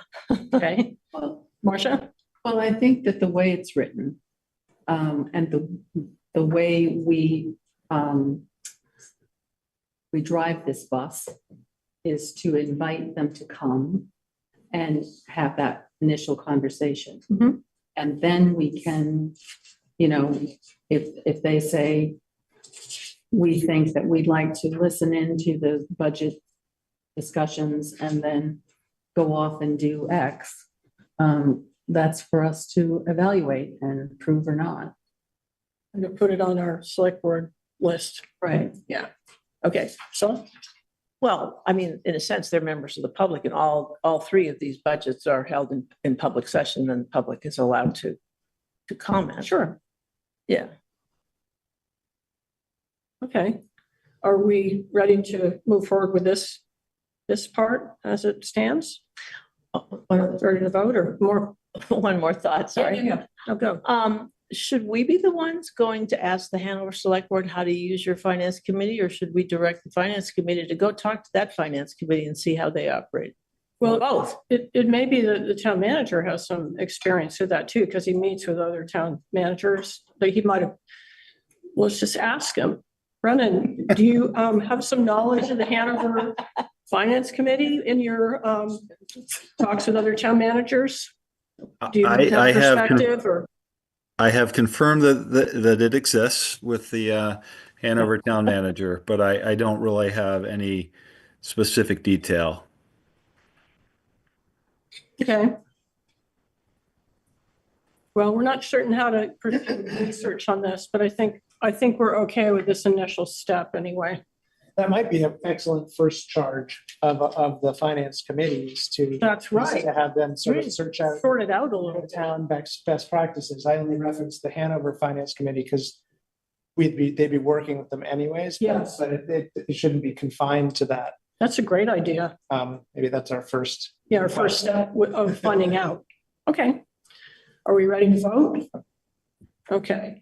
Okay. Well, Marcia? well, I think that the way it's written, and the way we drive this bus is to invite them to come and have that initial conversation. Mhm. And then we can, you know, if they say, we think that we'd like to listen into the budget discussions and then go off and do X, that's for us to evaluate and approve or not. I'm going to put it on our select board list. Right. Yeah. Okay. So, Well, I mean, in a sense, they're members of the public, and all three of these budgets are held in public session, and the public is allowed to comment. sure. Yeah. Okay. Are we ready to move forward with this part as it stands? Ready to vote or more? One more thought, sorry. Yeah. I'll go. Should we be the ones going to ask the Hanover Select Board how to use your finance committee, or should we direct the finance committee to go talk to that finance committee and see how they operate? Well, Both. it may be that the town manager has some experience with that too, because he meets with other town managers. But he might have, let's just ask him. Brennan, do you have some knowledge of the Hanover Finance Committee in your talks with other town managers? Do you have I have perspective or? I have confirmed that it exists with the Hanover Town Manager, but I don't really have any specific detail. Okay. Well, we're not certain how to pursue research on this, but I think we're okay with this initial step anyway. That might be an excellent first charge of the finance committees to. That's right. To have them sort of search out Sort it out a little bit. town best practices. I only referenced the Hanover Finance Committee because they'd be working with them anyways. Yes. But it shouldn't be confined to that. That's a great idea. Maybe that's our first. Yeah, our first step of finding out. Okay. Are we ready to vote? Okay.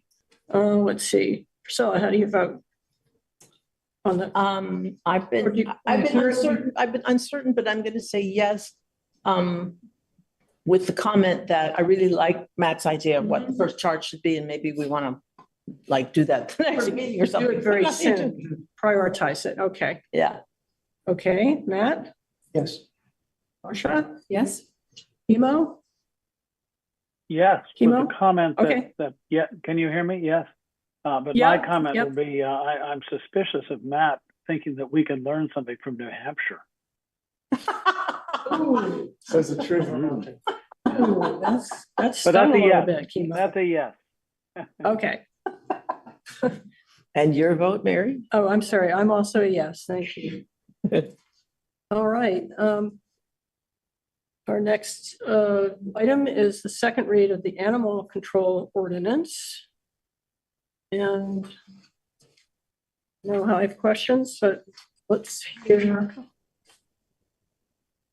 Let's see. Priscilla, how do you vote? On the, I've been uncertain, but I'm going to say yes. With the comment that I really like Matt's idea of what the first charge should be, and maybe we want to like do that the next meeting or something. do it very soon. Prioritize it. Okay. Yeah. Okay, Matt, Yes. Marsha, Yes? Emo? Yes, with Kimo? the comment Okay. that, yeah, can you hear me? Yes. But Yeah, my comment yep. would be, I'm suspicious of Matt thinking that we can learn something from New Hampshire. Says the truth. Vermonter. Ooh, that's But stung that's a a little yes. bit, Kimo. That's a yes. Okay. And your vote, Mary? Oh, I'm sorry. I'm also a yes. Thank you. All right. Our next item is the second read of the Animal Control Ordinance. And I know how I have questions, but let's hear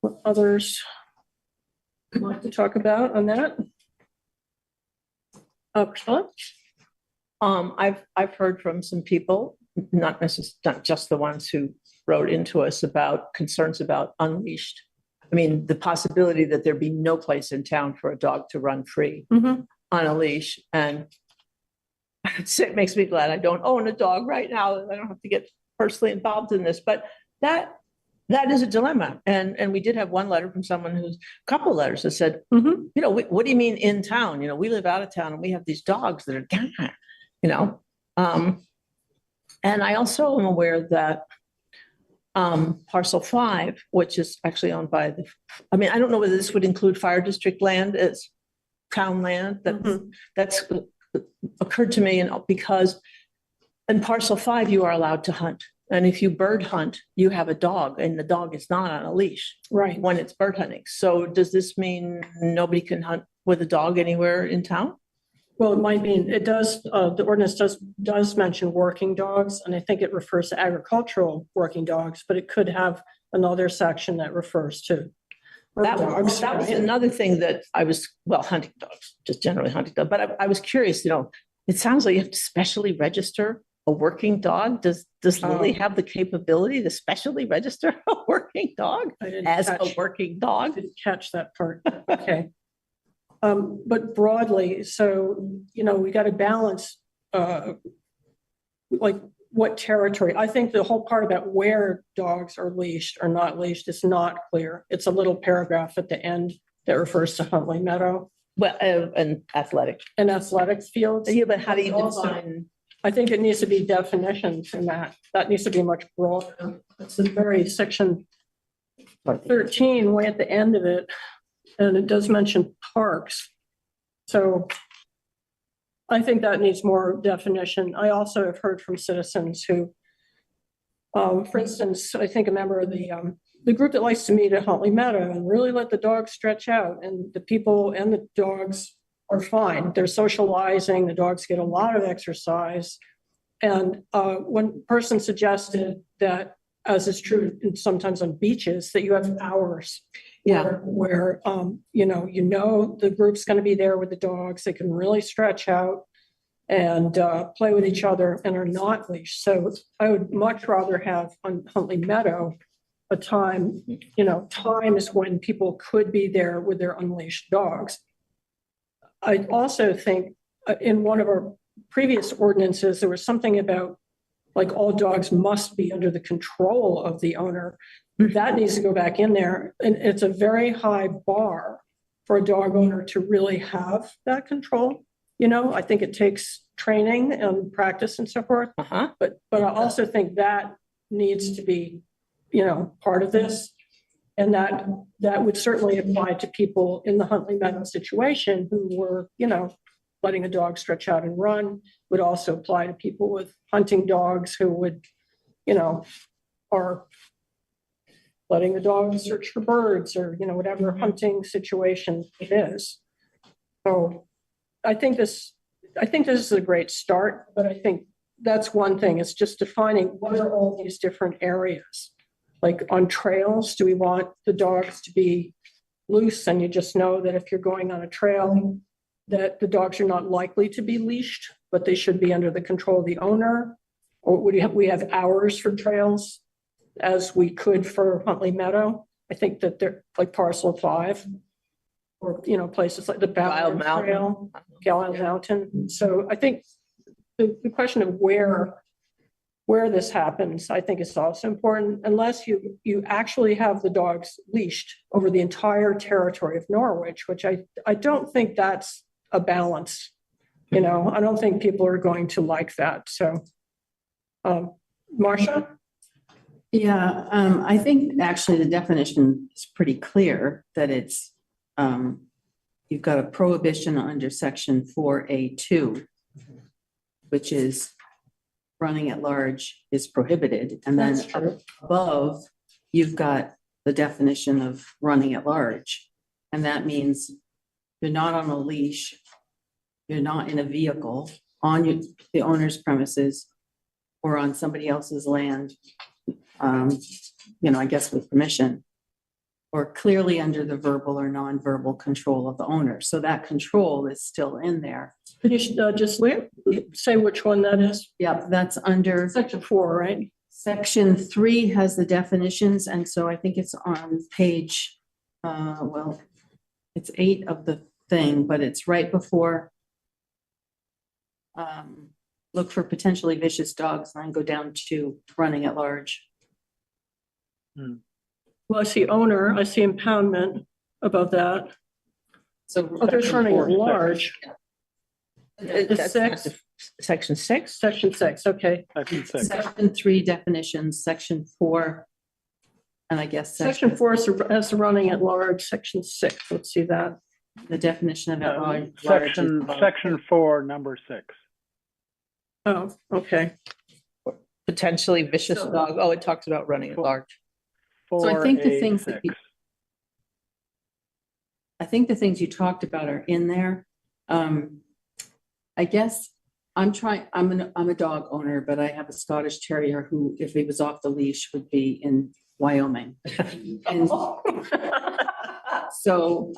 what others would like to talk about on that. Priscilla? I've heard from some people, not just the ones who wrote into us about concerns about unleashed. I mean, the possibility that there be no place in town for a dog to run free Mm-hmm. on a leash. And it makes me glad I don't own a dog right now. I don't have to get personally involved in this, but that is a dilemma. And we did have one letter from someone a couple letters that said, Mm-hmm. you know, what do you mean in town? You know, we live out of town and we have these dogs that are, you know. And I also am aware that parcel 5, which is actually owned by I mean, I don't know whether this would include fire district land as town land. That's occurred to me, and because in parcel 5 you are allowed to hunt, and if you bird hunt, you have a dog, and the dog is not on a leash Right. when it's bird hunting. So does this mean nobody can hunt with a dog anywhere in town? Well, it might mean, it does, the ordinance does mention working dogs, and I think it refers to agricultural working dogs, but it could have another section that refers to dogs, That was right? another thing that I was, well, hunting dogs, just generally hunting dogs, but I was curious, it sounds like you have to specially register a working dog. Does Lily have the capability to specially register a working dog I didn't as a catch- working dog? Didn't catch that part. Okay. But broadly, so, we got to balance, like what territory. I think the whole part about where dogs are leashed or not leashed is not clear. It's a little paragraph at the end that refers to Huntley Meadow Well, and athletic. and athletics fields. Yeah, but how do you Also, define? I think it needs to be definitions in that. That needs to be much broader. It's a very section 13, way at the end of it, and it does mention parks. So I think that needs more definition. I also have heard from citizens who, for instance, I think a member of the group that likes to meet at Huntley Meadow and really let the dogs stretch out, and the people and the dogs are fine. They're socializing, the dogs get a lot of exercise. And one person suggested that, as is true sometimes on beaches, that you have hours. Yeah. Where the group's going to be there with the dogs. They can really stretch out and play with each other and are not leashed. So I would much rather have on Huntley Meadow a time, times when people could be there with their unleashed dogs. I also think in one of our previous ordinances, there was something about like all dogs must be under the control of the owner. That needs to go back in there. And it's a very high bar for a dog owner to really have that control. I think it takes training and practice and so forth. Uh-huh. But I also think that needs to be, part of this. And that would certainly apply to people in the Huntley Meadow situation who were, letting a dog stretch out and run. Would also apply to people with hunting dogs who would, are letting the dog search for birds or, whatever hunting situation it is. So I think this is a great start, but I think that's one thing. It's just defining what are all these different areas. Like on trails, do we want the dogs to be loose? And you just know that if you're going on a trail, that the dogs are not likely to be leashed, but they should be under the control of the owner? Or would we have hours for trails as we could for Huntley Meadow? I think that they're like parcel 5 or, places like the Ballard Mountain. Trail, Gallows Mountain. So I think the question of where this happens, I think is also important, unless you actually have the dogs leashed over the entire territory of Norwich, which I don't think that's a balance. I don't think people are going to like that. So, Marcia? Yeah, I think actually the definition is pretty clear that it's, you've got a prohibition under section 4A2, which is running at large is prohibited. And then That's true. above, you've got the definition of running at large. And that means you're not on a leash, you're not in a vehicle on the owner's premises or on somebody else's land, I guess with permission, or clearly under the verbal or nonverbal control of the owner. So that control is still in there. Could you just say which one that is? Yep, that's under Section 4, right? section 3 has the definitions. And so I think it's on page, it's 8 of the thing, but it's right before. Look for potentially vicious dogs and then go down to running at large. Well, I see owner, I see impoundment above that. So There's running at large. That's not six. Section 6? Section 6, okay. Section 6. section 3 definitions, section 4, and I guess Section 4 has the running at large, section 6, let's see that. the definition of at large. is above. Section 4, number 6. Oh, okay. Potentially vicious dog. Oh, it talks about running at large. So I think the things 4A6. that I think the things you talked about are in there. I guess I'm a dog owner, but I have a Scottish Terrier who, if he was off the leash, would be in Wyoming. And so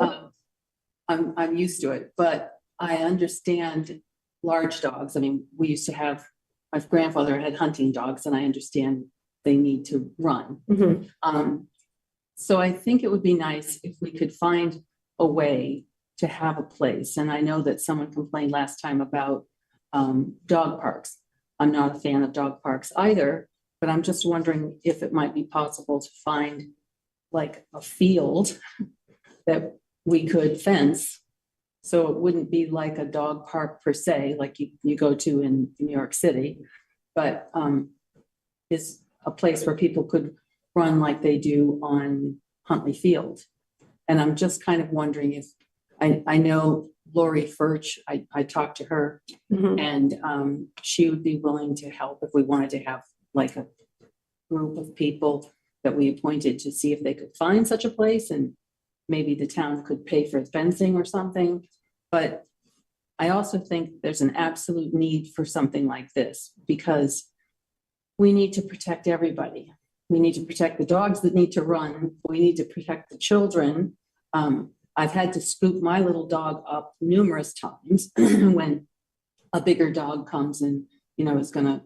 I'm used to it, but I understand large dogs. I mean, we used to have, my grandfather had hunting dogs, and I understand they need to run. Mhm. So I think it would be nice if we could find a way to have a place. And I know that someone complained last time about dog parks. I'm not a fan of dog parks either, but I'm just wondering if it might be possible to find like a field that we could fence. So it wouldn't be like a dog park per se, like you go to in New York City, but is a place where people could run like they do on Huntley Field. And I'm just kind of wondering if, I know Lori Furch, I talked to her, Mhm. and she would be willing to help if we wanted to have like a group of people that we appointed to see if they could find such a place, and maybe the town could pay for fencing or something. But I also think there's an absolute need for something like this, because we need to protect everybody. We need to protect the dogs that need to run. We need to protect the children. I've had to scoop my little dog up numerous times when a bigger dog comes and, is going to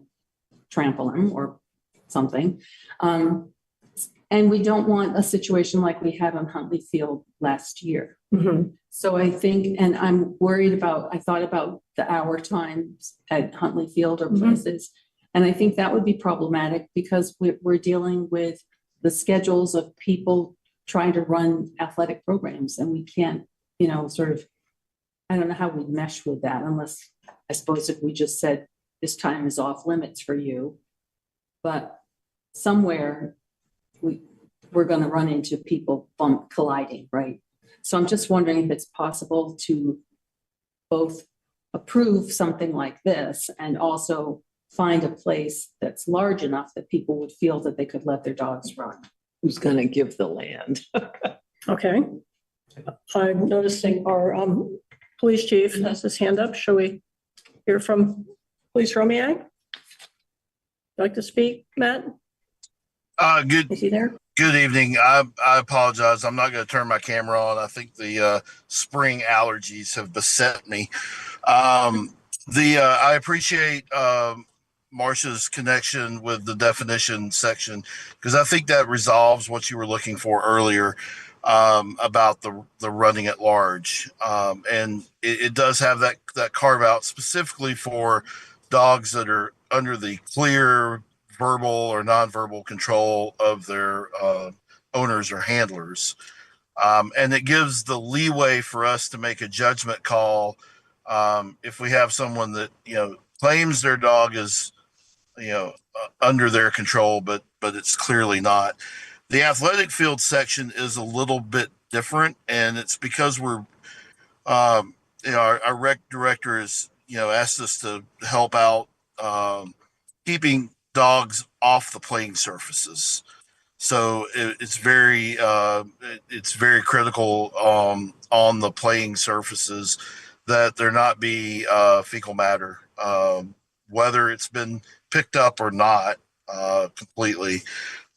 trample him or something. And we don't want a situation like we had on Huntley Field last year. Mhm. So I think, and I'm worried about, I thought about the hour times at Huntley Field or places. And I think that would be problematic because we're dealing with the schedules of people trying to run athletic programs, and we can't, sort of, I don't know how we mesh with that, unless I suppose if we just said this time is off limits for you, but somewhere we're going to run into people colliding, right? So I'm just wondering if it's possible to both approve something like this and also find a place that's large enough that people would feel that they could let their dogs run. Who's gonna give the land? Okay. I'm noticing our police chief has his hand up. Shall we hear from Police Romiak? Like to speak, Matt? Is he there? Good evening. I apologize. I'm not going to turn my camera on. I think the spring allergies have beset me. I appreciate Marcia's connection with the definition section, because I think that resolves what you were looking for earlier about the running at large. And it does have that carve out specifically for dogs that are under the clear verbal or nonverbal control of their owners or handlers. And it gives the leeway for us to make a judgment call if we have someone that, claims their dog is, under their control, but it's clearly not. The athletic field section is a little bit different, and it's because we're, our rec director has, asked us to help out keeping dogs off the playing surfaces. So it's very critical on the playing surfaces that there not be fecal matter, whether it's been picked up or not completely.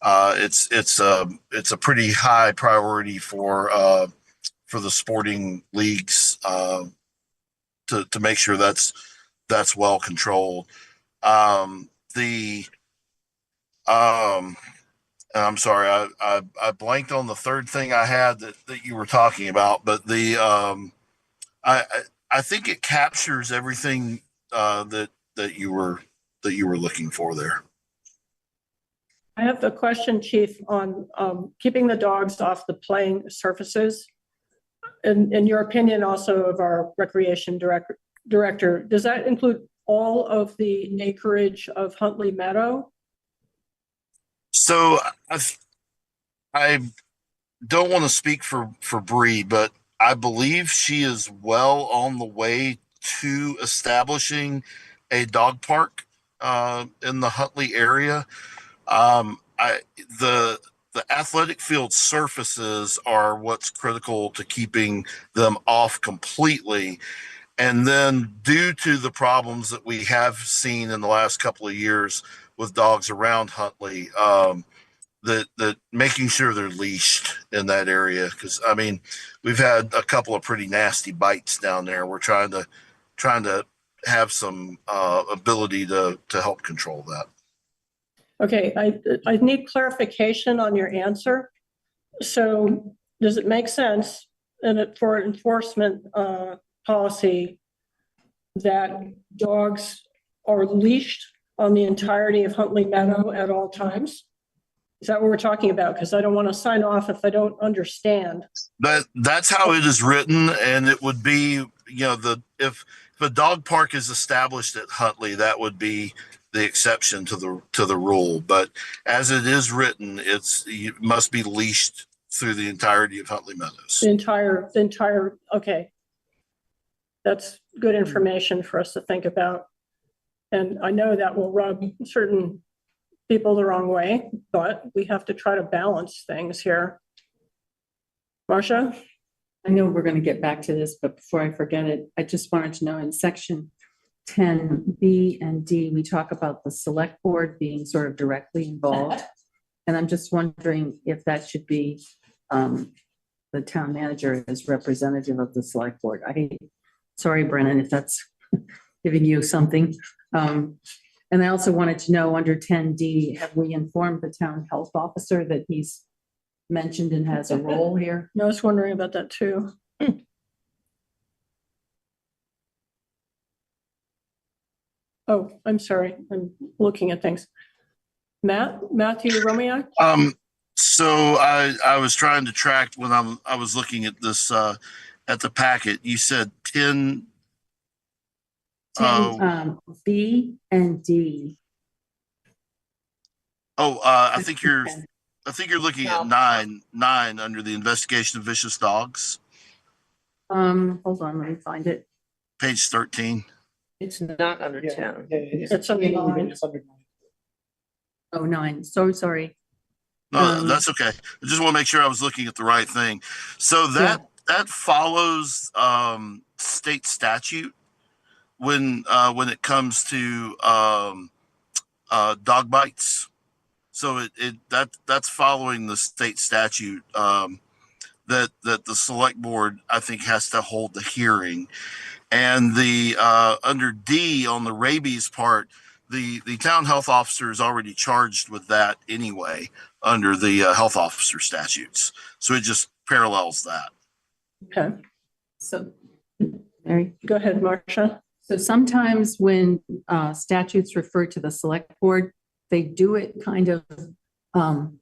It's a pretty high priority for the sporting leagues to make sure that's well controlled. I'm sorry, I blanked on the third thing I had that you were talking about, but I think it captures everything that you were looking for there. I have a question, Chief, on keeping the dogs off the playing surfaces. In your opinion, also of our recreation director, does that include all of the acreage of Huntley Meadow? So I don't want to speak for Bree, but I believe she is well on the way to establishing a dog park in the Huntley area. The athletic field surfaces are what's critical to keeping them off completely. And then due to the problems that we have seen in the last couple of years with dogs around Huntley, that making sure they're leashed in that area. Cause I mean, we've had a couple of pretty nasty bites down there. We're trying to have some ability to help control that. Okay, I need clarification on your answer. So does it make sense for enforcement policy that dogs are leashed on the entirety of Huntley Meadow at all times? Is that what we're talking about? Because I don't want to sign off if I don't understand. That's how it is written, and it would be, if a dog park is established at Huntley, that would be the exception to the rule. But as it is written, it must be leashed through the entirety of Huntley Meadows. The entire, okay. That's good information for us to think about. And I know that will rub certain people the wrong way, but we have to try to balance things here. Marcia? I know we're going to get back to this, but before I forget it, I just wanted to know in section 10B and D, we talk about the select board being sort of directly involved. And I'm just wondering if that should be the town manager as representative of the select board. Sorry, Brennan, if that's giving you something. And I also wanted to know under 10D, have we informed the town health officer that he's mentioned and has a role here? I was wondering about that too. Oh, I'm sorry. I'm looking at things. Matthew Romiak? So I was trying to track when I was looking at this at the packet. You said 10 B and D. I think you're looking at nine under the investigation of vicious dogs. Hold on, let me find it. Page 13. It's not under 10. It's under 9. Oh, 9. So sorry. No, that's okay. I just want to make sure I was looking at the right thing. So that follows state statute when it comes to dog bites. So that's following the state statute that the select board, I think, has to hold the hearing. And the under D on the rabies part, the town health officer is already charged with that anyway under the health officer statutes. So it just parallels that. Okay. So, Mary, Go ahead, Marcia. so sometimes when statutes refer to the select board, they do it kind of, I'm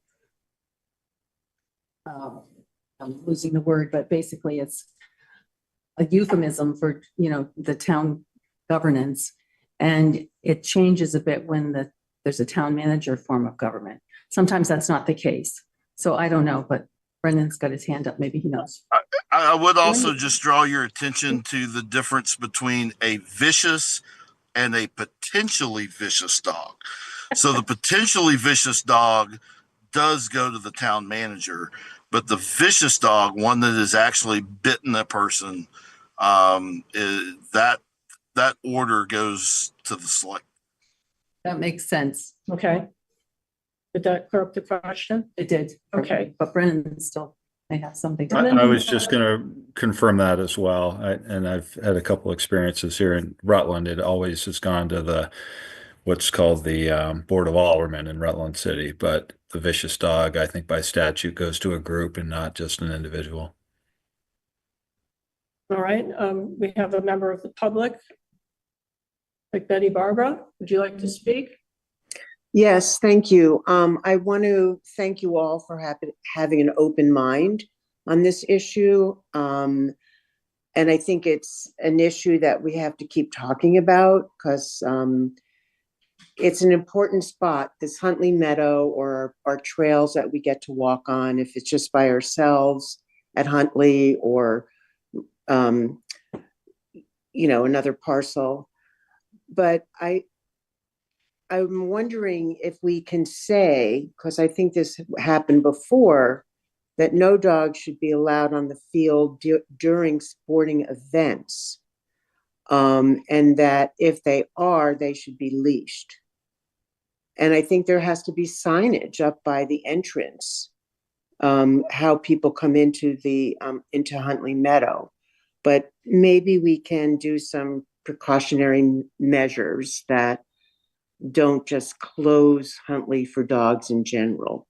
losing the word, but basically it's a euphemism for, the town governance. And it changes a bit when there's a town manager form of government. Sometimes that's not the case. So I don't know, but Brendan's got his hand up. Maybe he knows. I would also just draw your attention to the difference between a vicious and a potentially vicious dog. So the potentially vicious dog does go to the town manager, but the vicious dog, one that has actually bitten a person, that order goes to the select. That makes sense. Okay. Did that clear up the question? It did. Okay. But Brendan still may have something. I was just going to confirm that as well. And I've had a couple experiences here in Rutland. It always has gone to what's called the Board of Aldermen in Rutland City. But the vicious dog, I think by statute, goes to a group and not just an individual. All right. We have a member of the public. Like Betty Barbara, would you like to speak? Yes, thank you. I want to thank you all for having an open mind on this issue. And I think it's an issue that we have to keep talking about because it's an important spot, this Huntley Meadow or our trails that we get to walk on, if it's just by ourselves at Huntley or, another parcel. But I'm wondering if we can say, because I think this happened before, that no dog should be allowed on the field during sporting events. And that if they are, they should be leashed. And I think there has to be signage up by the entrance, how people come into into Huntley Meadow. But maybe we can do some precautionary measures that don't just close Huntley for dogs in general.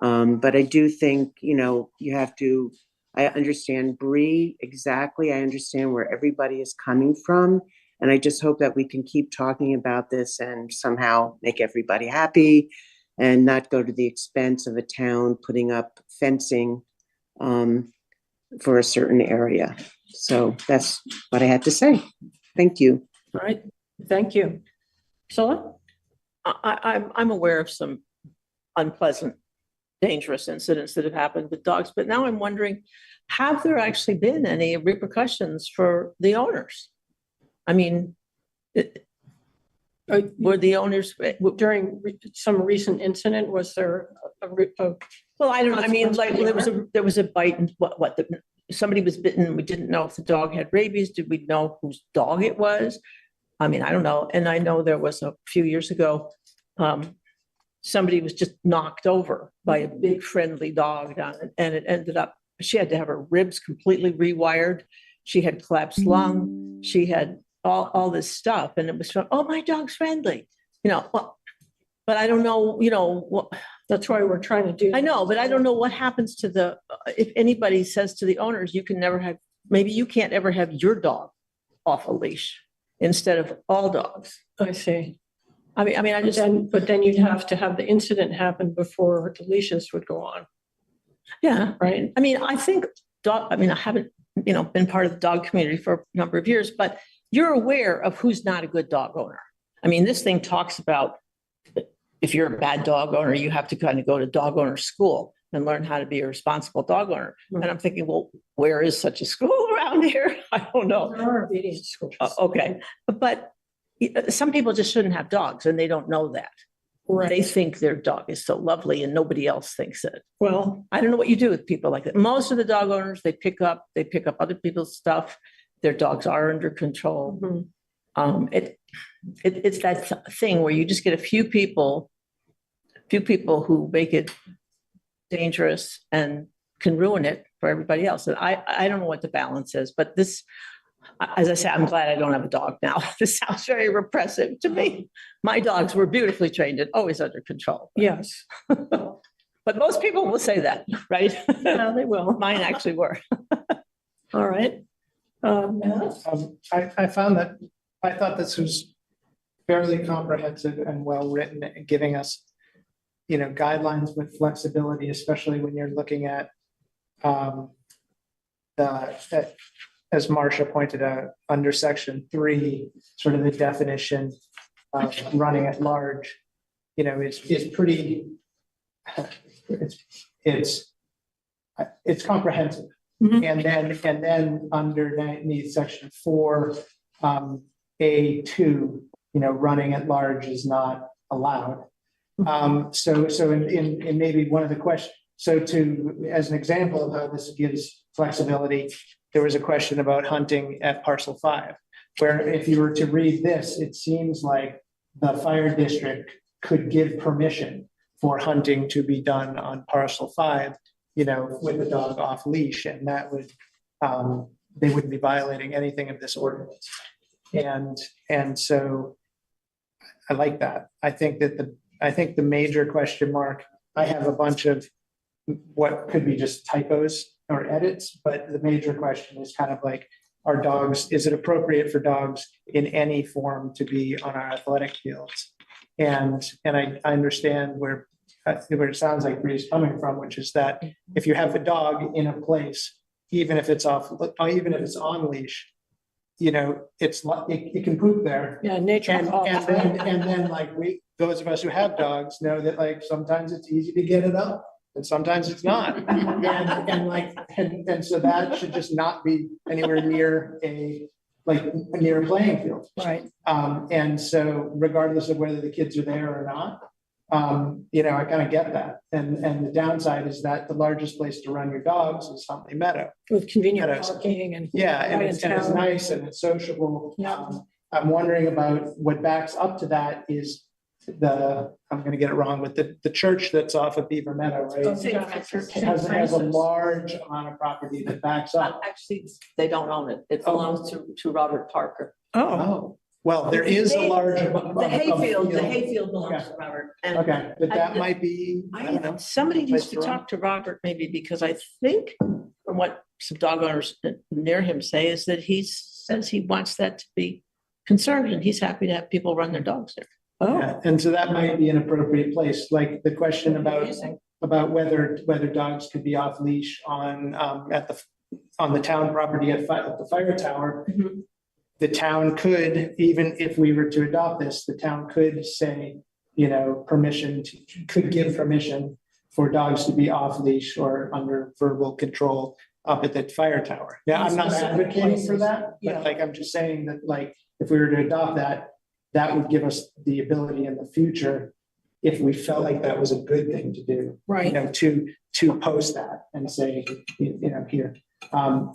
But I do think, you have to, I understand Bree exactly. I understand where everybody is coming from. And I just hope that we can keep talking about this and somehow make everybody happy and not go to the expense of a town putting up fencing for a certain area. So that's what I had to say. Thank you. All right, thank you. Priscilla? I'm aware of some unpleasant, dangerous incidents that have happened with dogs, but now I'm wondering, have there actually been any repercussions for the owners? I mean, were the owners During some recent incident, was there well, I don't know. I mean, like there was a bite and somebody was bitten. We didn't know if the dog had rabies. Did we know whose dog it was? I mean, I don't know. And I know there was a few years ago, somebody was just knocked over by a big friendly dog down, and it ended up, she had to have her ribs completely rewired. She had collapsed lung. She had all this stuff. And it was from, oh, my dog's friendly, well, but I don't know, that's why we're trying to do. I know, but I don't know what happens to if anybody says to the owners, maybe you can't ever have your dog off a leash instead of all dogs. I see. I mean, but then you'd have to have the incident happen before the leashes would go on. Yeah. Right. I mean, I think I haven't, been part of the dog community for a number of years, but you're aware of who's not a good dog owner. I mean, this thing talks about if you're a bad dog owner, you have to kind of go to dog owner school and learn how to be a responsible dog owner. And I'm thinking, well, where is such a school around here? I don't know. There are obedience schools. Okay. But some people just shouldn't have dogs and they don't know that. Right. They think their dog is so lovely and nobody else thinks it. Well, I don't know what you do with people like that. Most of the dog owners, they pick up other people's stuff. Their dogs are under control. mhm. It's that thing where you just get a few people who make it dangerous and can ruin it for everybody else. And I don't know what the balance is, but this, as I say, I'm glad I don't have a dog now. This sounds very repressive to me. My dogs were beautifully trained and always under control. Yes. But most people will say that, right? Yeah, they will. Mine actually were. All right. I found that, I thought this was fairly comprehensive and well-written, and giving us, guidelines with flexibility, especially when you're looking at as Marcia pointed out, under section 3, sort of the definition of running at large, it's pretty, it's comprehensive. Mhm. And then underneath section 4, A2, running at large is not allowed. So in maybe one of the questions, as an example of how this gives flexibility, there was a question about hunting at parcel 5, where if you were to read this, it seems like the fire district could give permission for hunting to be done on parcel 5, with the dog off leash, and that would, they wouldn't be violating anything of this ordinance. And so I like that. I think the major question mark, I have a bunch of what could be just typos or edits, but the major question is kind of like, is it appropriate for dogs in any form to be on our athletic fields? And I understand where it sounds like Bree's coming from, which is that if you have a dog in a place, even if it's on leash, it can poop there. Yeah, nature. And then like those of us who have dogs know that like sometimes it's easy to get it up and sometimes it's not. And so that should just not be anywhere near a playing field. Right. And so regardless of whether the kids are there or not, I kind of get that. And the downside is that the largest place to run your dogs is Huntley Meadow. With convenient Meadows. parking and. Yeah, and right it's in town. nice and it's sociable. Yeah. I'm wondering about what backs up to that is I'm gonna get it wrong, but the church that's off of Beaver Meadow, right? Has a large amount of property that backs up. Actually, they don't own it. It belongs to Robert Parker. Oh, well, there is a large. The hayfield belongs to Robert. And Okay, but that might be, I don't know. somebody needs to Place to talk to Robert maybe, because I think from what some dog owners near him say is that he says he wants that to be conserved and he's happy to have people run their dogs there. Yeah, and so that might be an appropriate place, like the question about whether dogs could be off leash on the town property at the fire tower. Mhm. The town could, even if we were to adopt this, the town could say, could give permission for dogs to be off leash or under verbal control up at the fire tower. Now, I'm not advocating for that, but like, I'm just saying that, like, if we were to adopt that, that would give us the ability in the future, if we felt like that was a good thing to do. Right. To post that and say, here.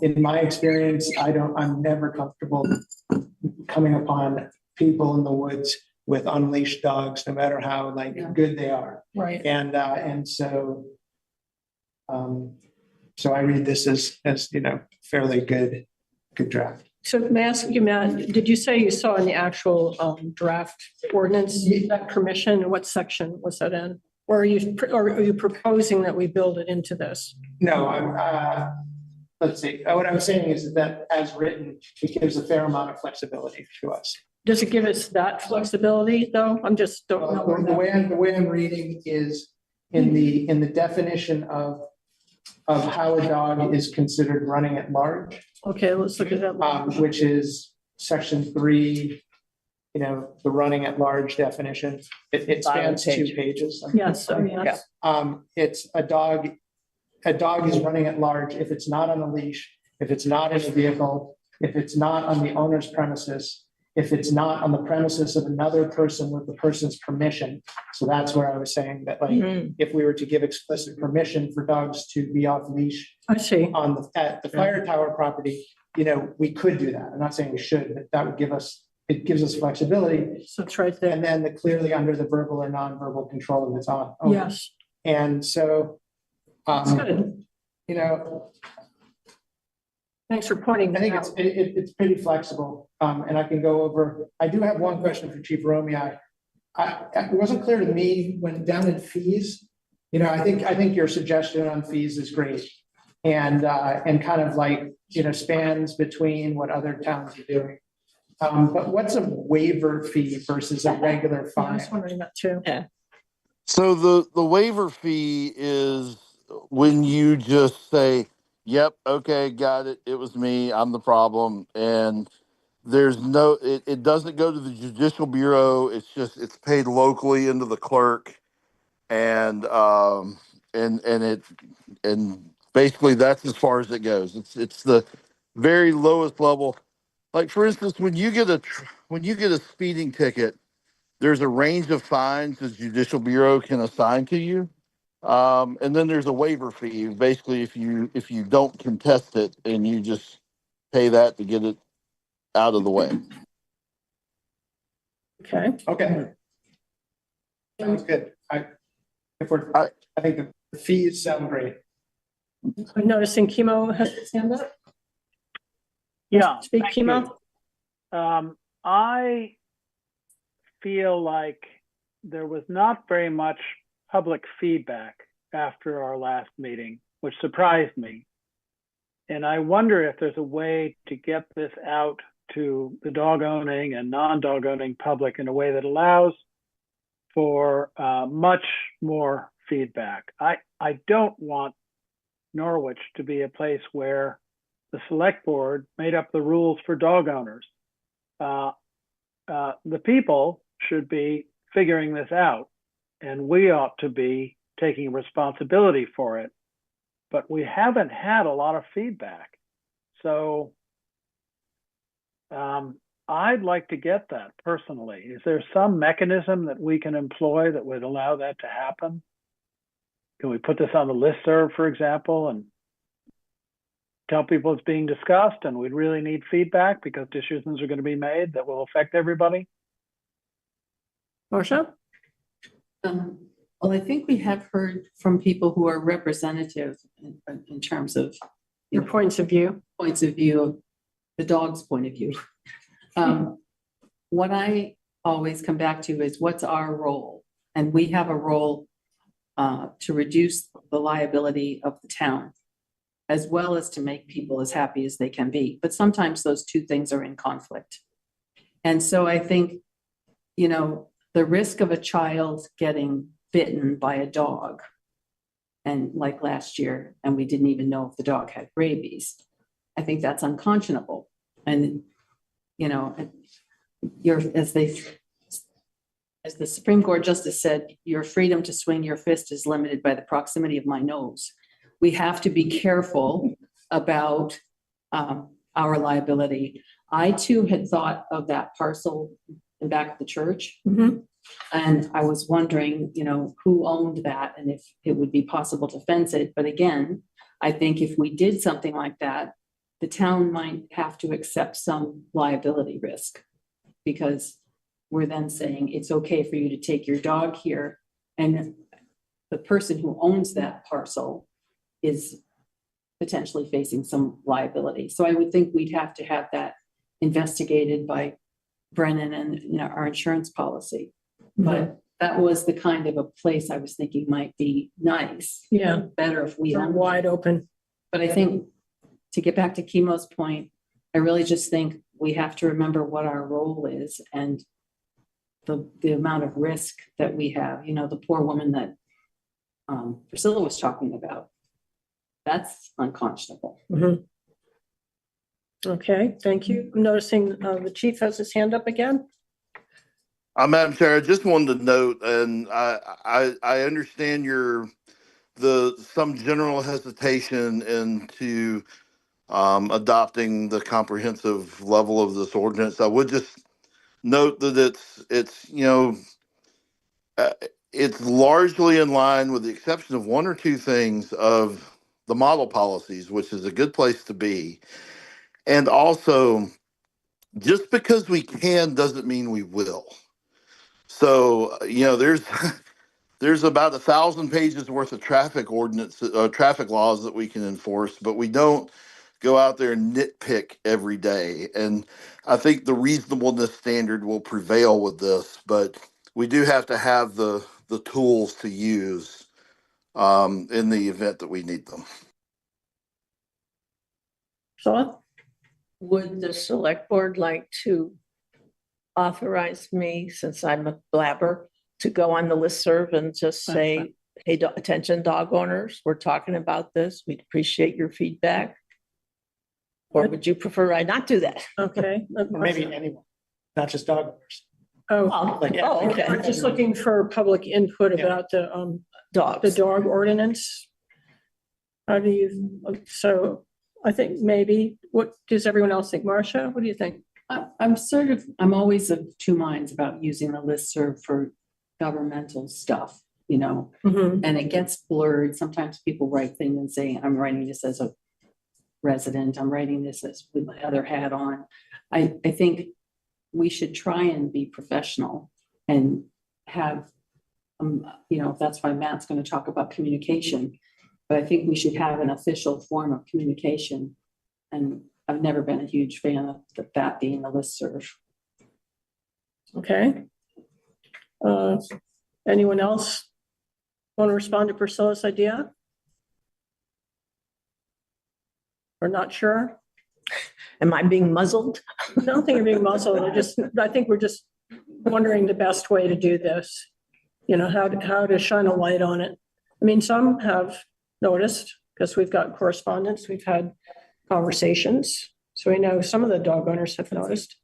In my experience, I'm never comfortable coming upon people in the woods with unleashed dogs, no matter how good they are. Right. And so I read this as fairly good draft. So may I ask you, Matt, did you say you saw in the actual draft ordinance that permission? What section was that in? Or are you proposing that we build it into this? No, let's see. What I'm saying is that as written, it gives a fair amount of flexibility to us. Does it give us that flexibility though? I'm just don't know. The way I'm reading is in the definition of how a dog is considered running at large. Okay, let's look at that. Which is section 3, the running at large definition. It spans 2 pages. Yes, yes. It's a dog is running at large if it's not on a leash, if it's not in a vehicle, if it's not on the owner's premises, if it's not on the premises of another person with the person's permission. So that's where I was saying that, if we were to give explicit permission for dogs to be off leash I see. at the fire tower property, we could do that. I'm not saying we should, but that would it gives us flexibility. So it's right there. And then clearly under the verbal or nonverbal control of its own. Yes. And so, That's good. Thanks for pointing I that think out. it's pretty flexible, and I can go over. I do have one question for Chief Romeo. It wasn't clear to me when down in fees. I think your suggestion on fees is great, and kind of spans between what other towns are doing. But what's a waiver fee versus a regular I fine? was wondering that too. Yeah. So the waiver fee is when you just say, yep, okay, got it. It was me. I'm the problem. And there's it doesn't go to the Judicial Bureau. It's paid locally into the clerk. And basically that's as far as it goes. It's the very lowest level. Like, for instance, when you get a speeding ticket, there's a range of fines the Judicial Bureau can assign to you. And then there's a waiver fee. Basically, if you don't contest it and you just pay that to get it out of the way. Okay. Okay. Sounds good. I think the fees sound great. I'm noticing Chemo has his hand up. Yeah. Speak, thank Chemo. you. I feel like there was not very much public feedback after our last meeting, which surprised me. And I wonder if there's a way to get this out to the dog owning and non-dog owning public in a way that allows for much more feedback. I don't want Norwich to be a place where the select board made up the rules for dog owners. The people should be figuring this out, and we ought to be taking responsibility for it. But we haven't had a lot of feedback. So I'd like to get that personally. Is there some mechanism that we can employ that would allow that to happen? Can we put this on the listserv, for example, and tell people it's being discussed and we really need feedback because decisions are going to be made that will affect everybody? Marcia? Well, I think we have heard from people who are representative in terms of Your points of view. points of view of the dog's point of view. What I always come back to is what's our role? And we have a role to reduce the liability of the town, as well as to make people as happy as they can be. But sometimes those two things are in conflict. And so I think, you know, the risk of a child getting bitten by a dog, and like last year, and we didn't even know if the dog had rabies, I think that's unconscionable. And, you know, as the Supreme Court Justice said, your freedom to swing your fist is limited by the proximity of my nose. We have to be careful about our liability. I too had thought of that parcel in back of the church. Mm-hmm. And I was wondering, you know, who owned that and if it would be possible to fence it. But again, I think if we did something like that, the town might have to accept some liability risk, because we're then saying it's okay for you to take your dog here. And the person who owns that parcel is potentially facing some liability. So I would think we'd have to have that investigated by Brennan and, you know, our insurance policy. But that was the kind of a place I was thinking might be nice. Yeah. Better if we So owned it. wide open. But I think, to get back to Chemo's point, I really just think we have to remember what our role is and the amount of risk that we have. You know, the poor woman that Priscilla was talking about, that's unconscionable. Mm-hmm. Okay, thank you. I'm noticing the chief has his hand up again. Madam Chair, I just wanted to note, and I understand some general hesitation into adopting the comprehensive level of this ordinance. I would just note that it's you know it's largely in line, with the exception of one or two things, of the model policies, which is a good place to be. And also, just because we can doesn't mean we will. So, you know, there's about 1,000 pages worth of traffic laws that we can enforce, but we don't go out there and nitpick every day. And I think the reasonableness standard will prevail with this, but we do have to have the tools to use in the event that we need them. So, Would the select board like to authorize me, since I'm a blabber, to go on the listserv and just say, hey, attention dog owners, we're talking about this. We'd appreciate your feedback. Or would you prefer I not do that? okay. Or maybe anyone, not just dog owners. Oh, Okay. I'm just looking for public input about the Dogs. dog ordinance. How do you, so I think maybe, what does everyone else think? Marcia, what do you think? I'm always of two minds about using the listserv for governmental stuff, you know, Mm-hmm. and it gets blurred. Sometimes people write things and say, I'm writing this as a resident, I'm writing this as with my other hat on. I think we should try and be professional and have, you know, that's why Matt's going to talk about communication, but I think we should have an official form of communication. And I've never been a huge fan of that being a listserv. Okay. Anyone else want to respond to Priscilla's idea? Or not sure? Am I being muzzled? I don't think you're being muzzled. I think we're just wondering the best way to do this. You know, how to shine a light on it. I mean, some have noticed because we've got correspondence, we've had conversations. So we know some of the dog owners have noticed.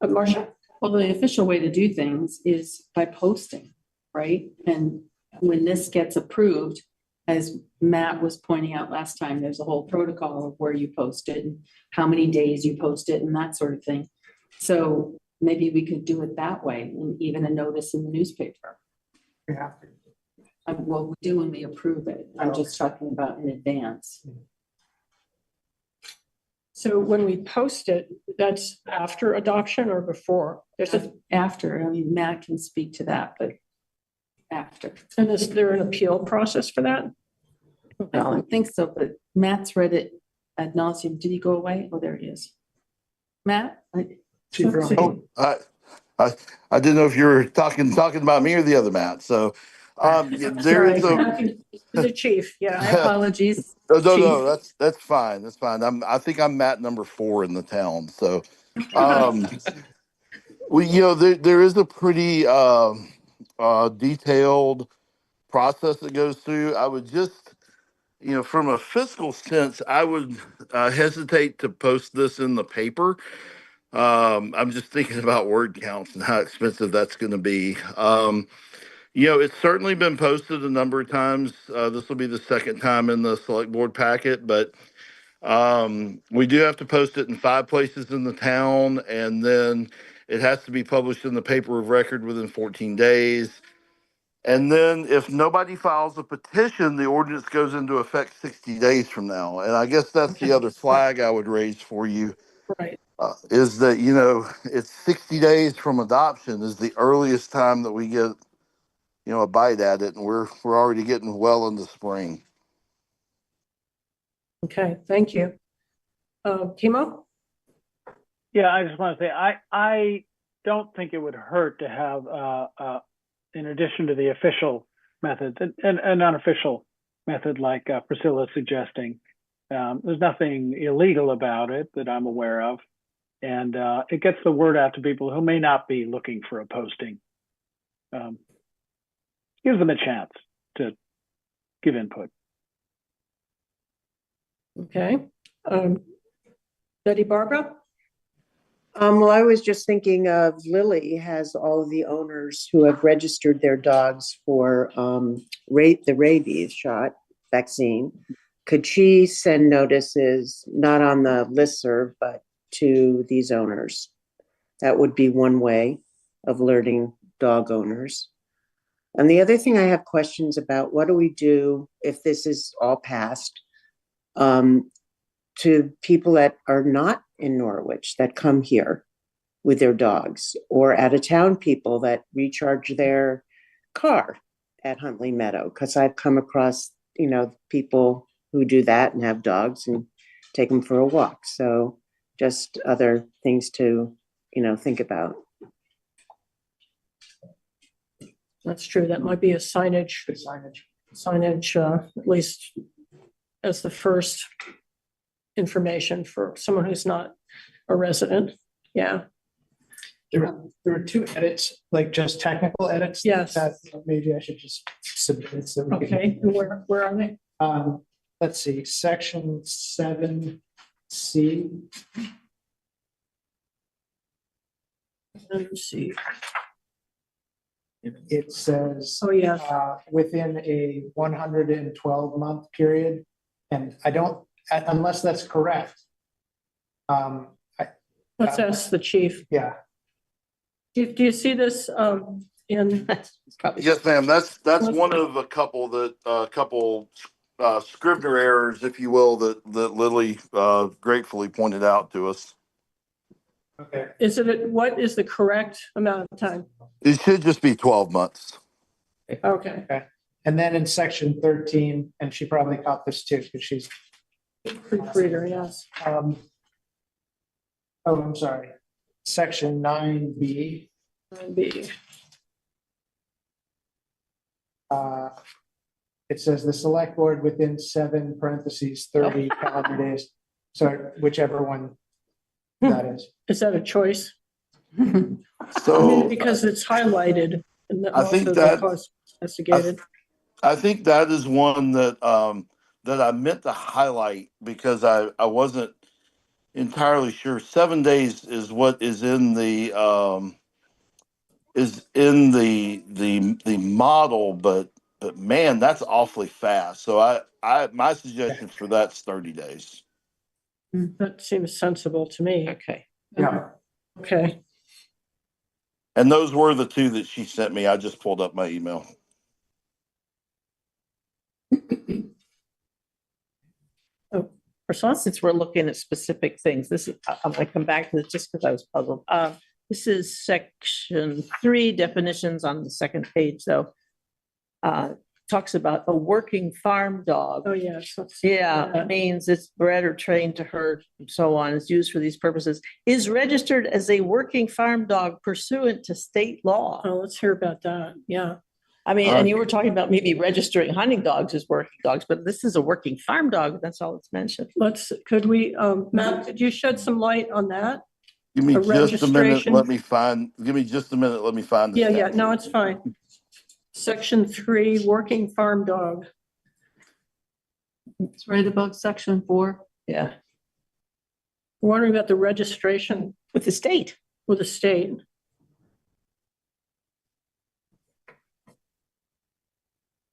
Marcia? Well, the official way to do things is by posting, right? And when this gets approved, as Matt was pointing out last time, there's a whole protocol of where you post it and how many days you post it and that sort of thing. So maybe we could do it that way, and even a notice in the newspaper. We have to. Well, we do when we approve it. I'm just talking about in advance. So when we post it, that's after adoption or before? There's a, After, I mean, Matt can speak to that, but after. And is there an appeal process for that? I don't think so, but Matt's read it ad nauseum. Did he go away? Oh, there he is. Matt? Oh, I didn't know if you were talking about me or the other Matt. So there is The chief, yeah. My apologies. no, that's fine. That's fine. I think I'm Matt number 4 in the town. So there is a pretty detailed process that goes through. I would just, from a fiscal sense, I would hesitate to post this in the paper. I'm just thinking about word counts and how expensive that's going to be. It's certainly been posted a number of times. This will be the second time in the select board packet, but we do have to post it in 5 places in the town, and then it has to be published in the paper of record within 14 days. And then if nobody files a petition, the ordinance goes into effect 60 days from now. And I guess that's the other flag I would raise for you. Right. Is that, it's 60 days from adoption is the earliest time that we get, a bite at it. And we're already getting well into spring. Okay, thank you. Timo? Yeah, I just want to say, I don't think it would hurt to have, in addition to the official method, an unofficial method like Priscilla's suggesting. There's nothing illegal about it that I'm aware of. And it gets the word out to people who may not be looking for a posting. Gives them a chance to give input. Okay. Betty Barbara? Well, I was just thinking of Lily has all of the owners who have registered their dogs for the rabies shot vaccine. Could she send notices, not on the listserv, but to these owners? That would be one way of alerting dog owners. And the other thing I have questions about, what do we do if this is all passed to people that are not in Norwich that come here with their dogs, or out of town people that recharge their car at Huntley Meadow? Because I've come across, people who do that and have dogs and take them for a walk. So just other things to, think about. That's true. That might be a signage, at least as the first information for someone who's not a resident. Yeah. There were 2 edits, like just technical edits. Yes. That maybe I should just submit. So we can- Okay. And where are they? Let's see, section 7C. Let's see. It says. Oh, yeah. Within a 112-month period, and I don't, unless that's correct. Let's ask the chief. Yeah. Do you see this in? Yes, ma'am. That's one of a couple Scrivener errors, if you will, that Lily gratefully pointed out to us. Okay. What is the correct amount of time? It should just be 12 months. Okay. And then in section 13, and she probably caught this too, because she's. Proofreader, yes. I'm sorry. Section 9B. 9B. It says the select board within 7 parentheses 30 calendar days. So whichever one that is. Is that a choice? So Because it's highlighted. And I think also that- because investigated. I think that is one that that I meant to highlight because I wasn't entirely sure. 7 days is what is in the model, but man, that's awfully fast. So my suggestion for that's 30 days. That seems sensible to me. Okay. Yeah. Okay. And those were the 2 that she sent me. I just pulled up my email. Since we're looking at specific things, this is, I'm going to come back to this just because I was puzzled. This is section 3 definitions on the second page, though. talks about a working farm dog. Oh, yes. Yeah, it means it's bred or trained to herd and so on. It's used for these purposes. Is registered as a working farm dog pursuant to state law. Oh, let's hear about that. Yeah. I mean, and you were talking about maybe registering hunting dogs as working dogs, but this is a working farm dog. That's all it's mentioned. Could we, Matt, could you shed some light on that? Give me A just a minute. registration. Give me just a minute. Let me find the Yeah, yeah, statute. no, it's fine. Section 3, working farm dog. It's right above section 4. Yeah, Wondering about the registration with the state. with the state.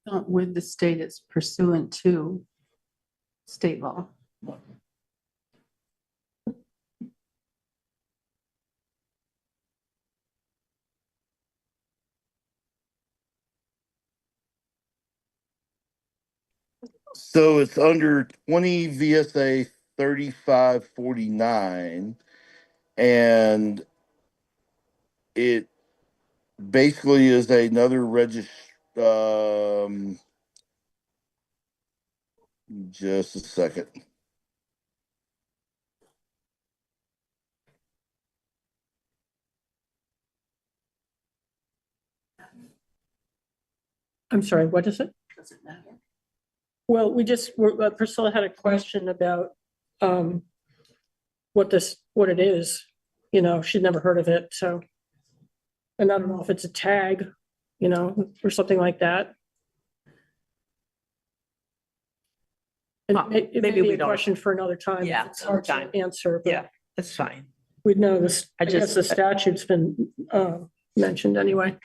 With the state, it's pursuant to state law. So it's under 20 VSA 3549, and it basically is another just a second. I'm sorry, what is it? Doesn't matter. Well, Priscilla had a question about what it is. You know, she'd never heard of it, so. And I don't know if it's a tag, you know, or something like that. And it may maybe be we a don't. question for another time. Yeah, It's hard another to time. answer. But Yeah, that's fine. we'd know this, I I guess just- the statute's been mentioned anyway.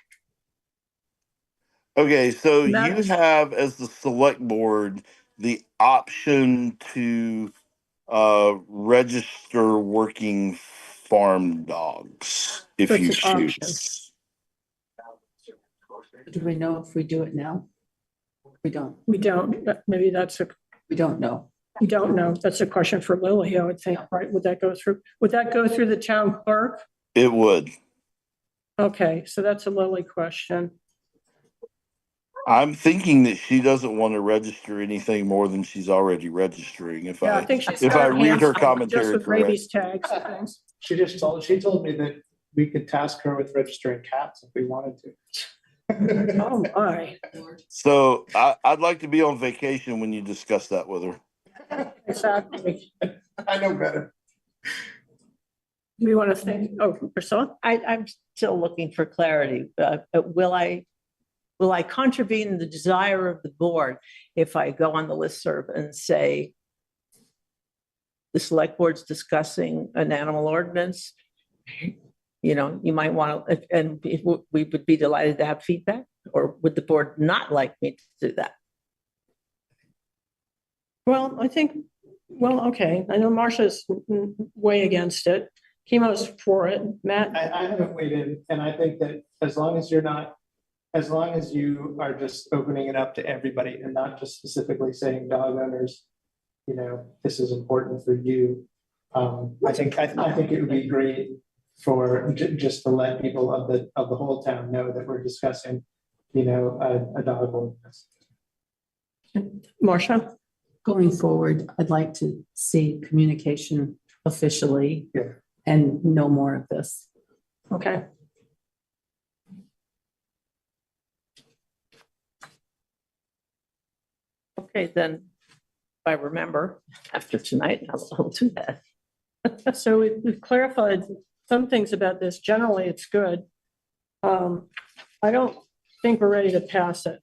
Okay, so Matt? you have as the select board the option to register working farm dogs if That's you an option. choose. Do we know if we do it now? We don't. We don't, maybe We don't know. we don't know. That's a question for Lily, I would think, right? Would that go through the town clerk? It would. Okay, so that's a Lily question. I'm thinking that she doesn't want to register anything more than she's already registering. If Yeah, I I think she's if I got read her hands-on, commentary just with correct. rabies tags and things. She told me that we could task her with registering cats if we wanted to. Oh, my. So I'd like to be on vacation when you discuss that with her. Exactly. I know better. We want to think, oh, Priscilla? I'm still looking for clarity. Will I contravene the desire of the board if I go on the listserv and say the select board's discussing an animal ordinance? You know, you might want to, and we would be delighted to have feedback, or would the board not like me to do that? Well, okay. I know Marcia's way against it. Chemo's for it. Matt? I haven't weighed in, and I think that as long as you are just opening it up to everybody and not just specifically saying dog owners, you know, this is important for you. I think it would be great for just to let people of the whole town know that we're discussing, you know, a dog ordinance. Marcia? Going forward, I'd like to see communication officially. Yeah. And no more of this. Okay. Okay, then if I remember after tonight, I'll do that. So we've clarified some things about this. Generally, it's good. I don't think we're ready to pass it.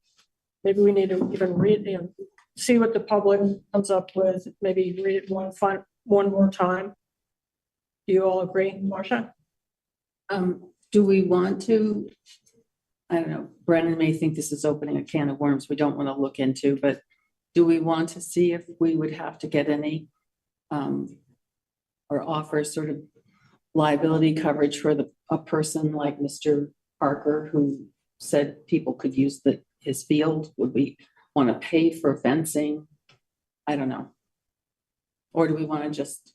Maybe we need to even read, you know, see what the public comes up with, maybe read it one more time. Do you all agree, Marcia? Do we want to, I don't know, Brennan may think this is opening a can of worms we don't want to look into, but do we want to see if we would have to get any or offer sort of liability coverage for a person like Mr. Parker who said people could use his field? Would we want to pay for fencing? I don't know. Or do we want to just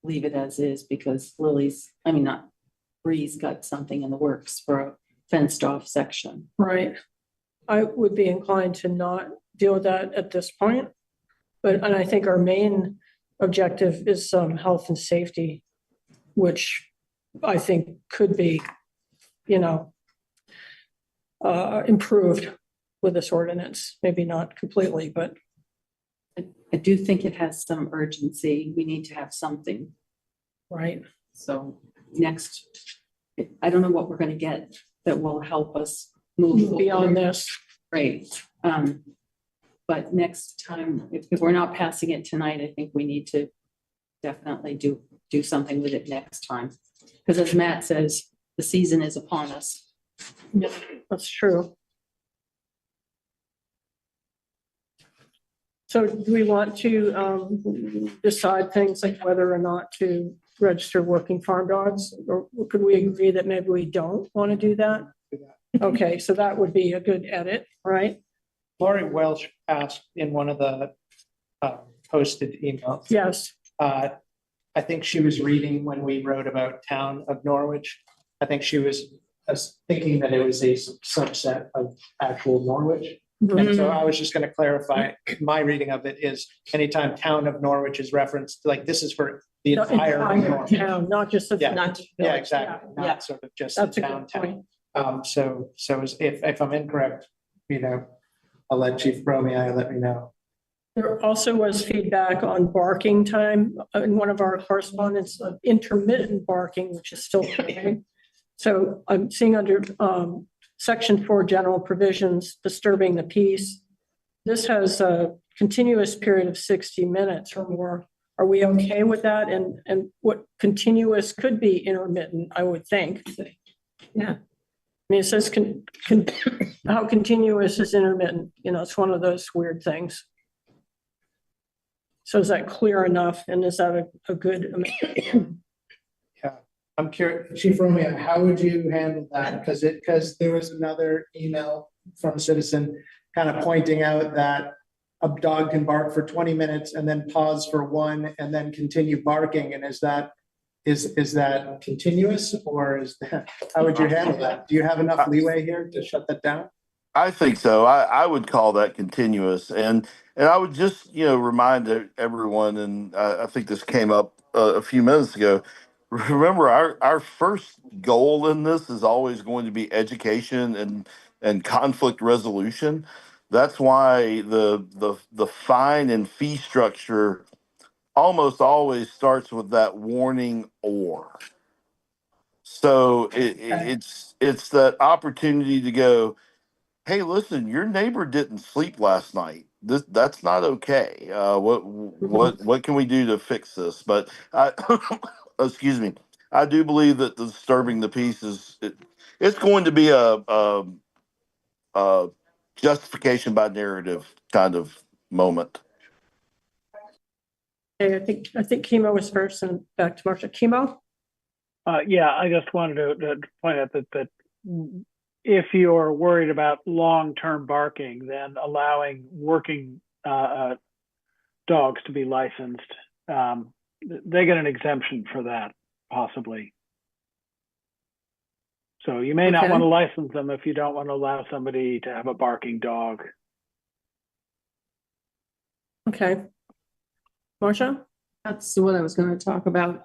leave it as is because Bree's got something in the works for a fenced off section. Right. I would be inclined to not deal with that at this point. And I think our main objective is health and safety, which I think could be, improved with this ordinance. Maybe not completely, but. I do think it has some urgency. We need to have something. Right. So next, I don't know what we're going to get that will help us move Beyond this. Right. But next time, if we're not passing it tonight, I think we need to definitely do something with it next time. Because as Matt says, the season is upon us. Yeah, that's true. So do we want to decide things like whether or not to register working farm dogs? Or could we agree that maybe we don't want to do that? Okay, so that would be a good edit, right? Lori Welsh asked in one of the posted emails. Yes. I think she was reading when we wrote about town of Norwich. I think she was thinking that it was a subset of actual Norwich. And so I was just going to clarify, my reading of it is anytime town of Norwich is referenced, like this is for the entire town, not just. Yeah, not just yeah, village. exactly. Yeah. Not sort of just That's the a good town. point. So if I'm incorrect, I'll let Chief Bromei let me know. There also was feedback on barking time in one of our correspondence of intermittent barking, which is still okay. So I'm seeing under Section 4 general provisions, disturbing the peace. This has a continuous period of 60 minutes or more. Are we okay with that? And what continuous could be intermittent, I would think. Yeah. I mean, it says how continuous is intermittent? It's one of those weird things. So is that clear enough? And is that a good? Yeah, I'm curious, Chief Romeo, how would you handle that? Because there was another email from a citizen kind of pointing out that a dog can bark for 20 minutes and then pause for one and then continue barking. And is that continuous, or how would you handle that? Do you have enough leeway here to shut that down? I think so. I would call that continuous, and I would just remind everyone, and I think this came up a few minutes ago. Remember, our first goal in this is always going to be education and conflict resolution. That's why the fine and fee structure almost always starts with that warning or. So it's that opportunity to go, hey, listen, your neighbor didn't sleep last night. That's not okay. What can we do to fix this? But excuse me, I do believe that the disturbing the peace it's going to be a justification by narrative kind of moment. Okay, I think Chemo was first, and back to Marcia. Chemo. Yeah, I just wanted to point out that if you're worried about long-term barking, then allowing working dogs to be licensed, they get an exemption for that, possibly. So you may not want to license them if you don't want to allow somebody to have a barking dog. Okay. Marcia? That's what I was going to talk about.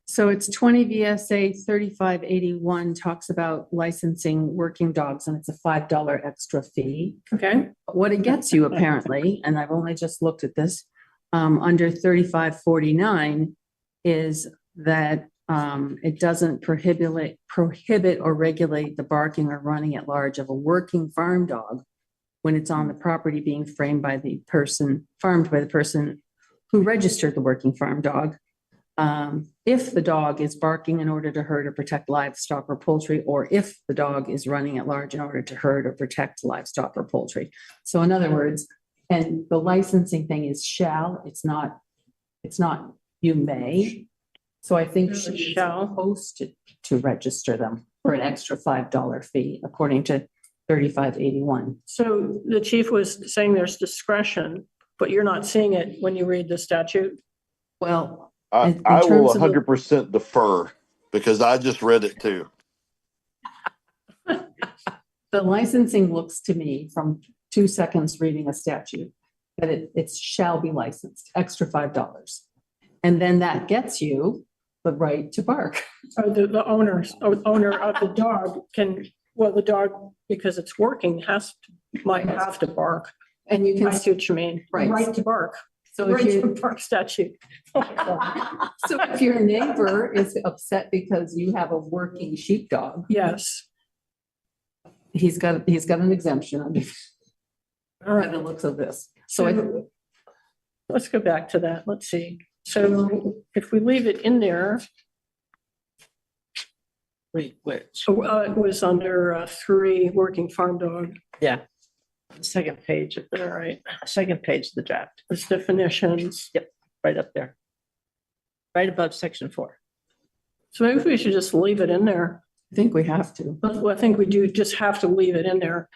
So it's 20 VSA 3581 talks about licensing working dogs, and it's a $5 extra fee. Okay. What it gets you apparently, and I've only just looked at this, under 3549 is that it doesn't prohibit or regulate the barking or running at large of a working farm dog when it's on the property being farmed by the person who registered the working farm dog. If the dog is barking in order to herd or protect livestock or poultry, or if the dog is running at large in order to herd or protect livestock or poultry. So in other words, and the licensing thing is shall, it's not you may. So I think she's supposed to register them for an extra $5 fee, according to 3581. So the chief was saying there's discretion, but you're not seeing it when you read the statute? Well, I will 100% defer because I just read it too. The licensing looks to me from 2 seconds reading a statute that it shall be licensed, extra $5. And then that gets you the right to bark. The owner of the dog can, well, the dog, because it's working, might have to bark. And you I can, see what you mean. Right. Right to bark. so if Right to you, bark statute. so if your neighbor is upset because you have a working sheepdog, Yes. he's got an exemption under All right. the looks of this. So I, So let's go back to that. Let's see. So if we leave it in there, Wait, which? it was under 3, working farm dog. Yeah. Second page, All right. second page of the draft, There's definitions. right up there. Right above section 4. So maybe we should just leave it in there. I think we have to. Well, I think we do just have to leave it in there.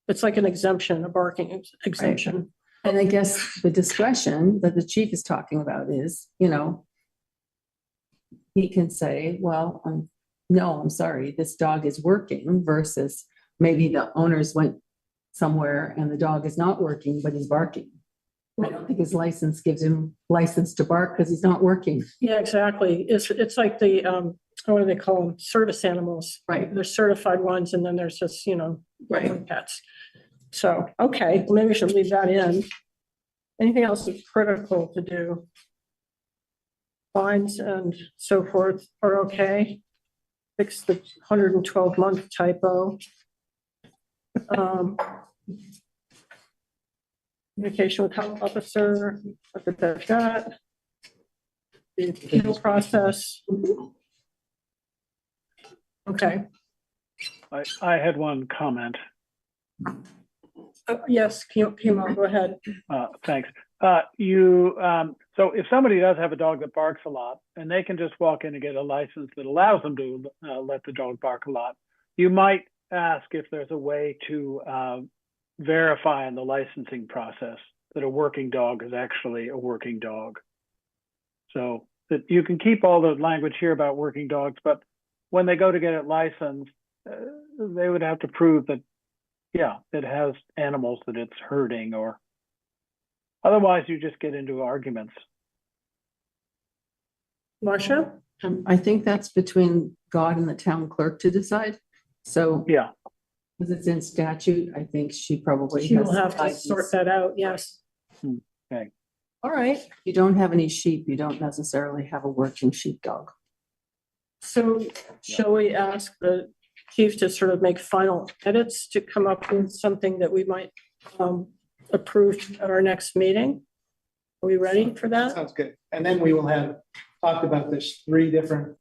It's like an exemption, a barking exemption. And I guess the discretion that the chief is talking about is, he can say, well, no, I'm sorry, this dog is working versus maybe the owners went somewhere and the dog is not working, but he's barking. I don't think his license gives him license to bark because he's not working. Yeah, exactly. It's like the, what do they call them? Service animals. Right. There's certified ones and then there's just, Right. pets. So, okay, well, maybe we should leave that in. Anything else that's critical to do? Fines and so forth are okay. Fix the 112-month typo. Communication with health officer, the appeal process. Okay, I had one comment. yes, Kimo, go ahead. Thanks. So if somebody does have a dog that barks a lot and they can just walk in and get a license that allows them to let the dog bark a lot, you might ask if there's a way to verify in the licensing process that a working dog is actually a working dog. So that you can keep all the language here about working dogs, but when they go to get it licensed, they would have to prove that, yeah, it has animals that it's herding, or otherwise you just get into arguments. Marcia? I think that's between God and the town clerk to decide. So Yeah. because it's in statute, I think she probably She has will have to guidance. sort that out, yes. Okay. All right, If you don't have any sheep, you don't necessarily have a working sheepdog. so shall we ask the chief to sort of make final edits to come up with something that we might approve at our next meeting? Are we ready for that? Sounds good. And then we will have talked about this 3 different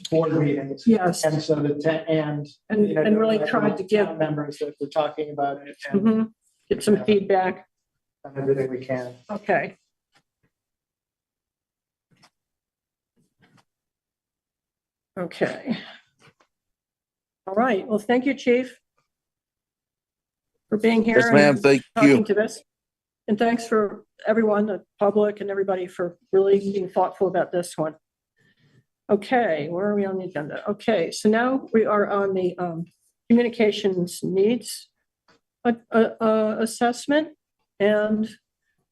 board meetings. Yes, And so and really tried to give members that we're talking about it and Mhm. Get some feedback. done everything we can. Okay. Okay. All right. Well, thank you, Chief, for being here. Yes, ma'am. and Thank talking you. to this. And thanks for everyone, the public and everybody, for really being thoughtful about this one. Okay, where are we on the agenda? Okay, so now we are on the communications needs assessment. And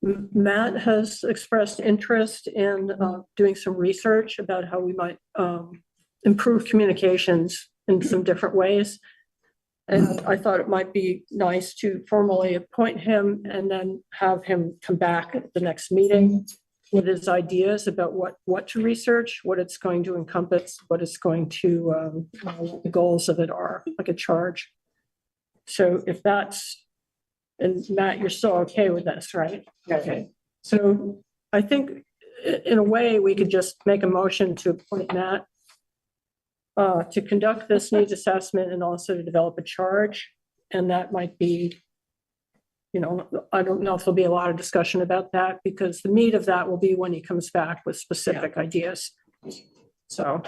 Matt has expressed interest in doing some research about how we might improve communications in some different ways. And I thought it might be nice to formally appoint him and then have him come back at the next meeting with his ideas about what to research, what it's going to encompass, what it's going to, what the goals of it are, like a charge. So if that's, and Matt, you're still okay with this, right? Okay. So I think in a way, we could just make a motion to appoint Matt to conduct this needs assessment and also to develop a charge. And that might be, I don't know if there'll be a lot of discussion about that, because the meat of that will be when he comes back with specific ideas. So,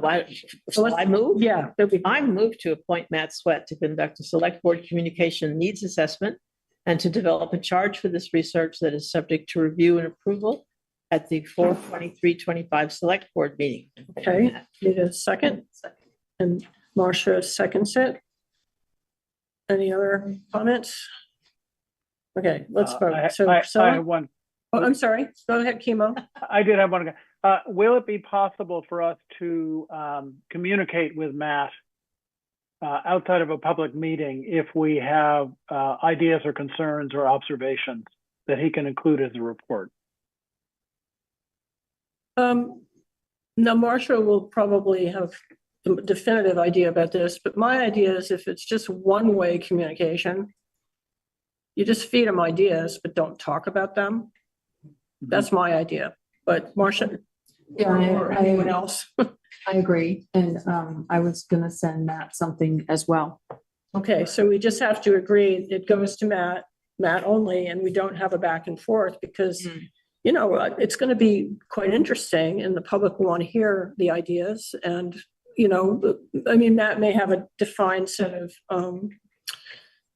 I move? yeah, there'll be, I move to appoint Matt Sweat to conduct a select board communication needs assessment and to develop a charge for this research that is subject to review and approval at the 4/23/25 select board meeting. okay, need a second? And Marcia seconds it. Any other comments? Okay, let's vote. So I Priscilla? have one. Oh, I'm sorry. Go ahead, Chemo. I did have one. Will it be possible for us to communicate with Matt outside of a public meeting if we have ideas or concerns or observations that he can include as a report? Now, Marcia will probably have a definitive idea about this, but my idea is if it's just one-way communication, you just feed them ideas, but don't talk about them. That's my idea. But Marcia, or anyone else? I agree. And I was gonna send Matt something as well. Okay, so we just have to agree it goes to Matt only, and we don't have a back and forth because, you know, it's going to be quite interesting and the public will want to hear the ideas. And, you know, I mean, Matt may have a defined set of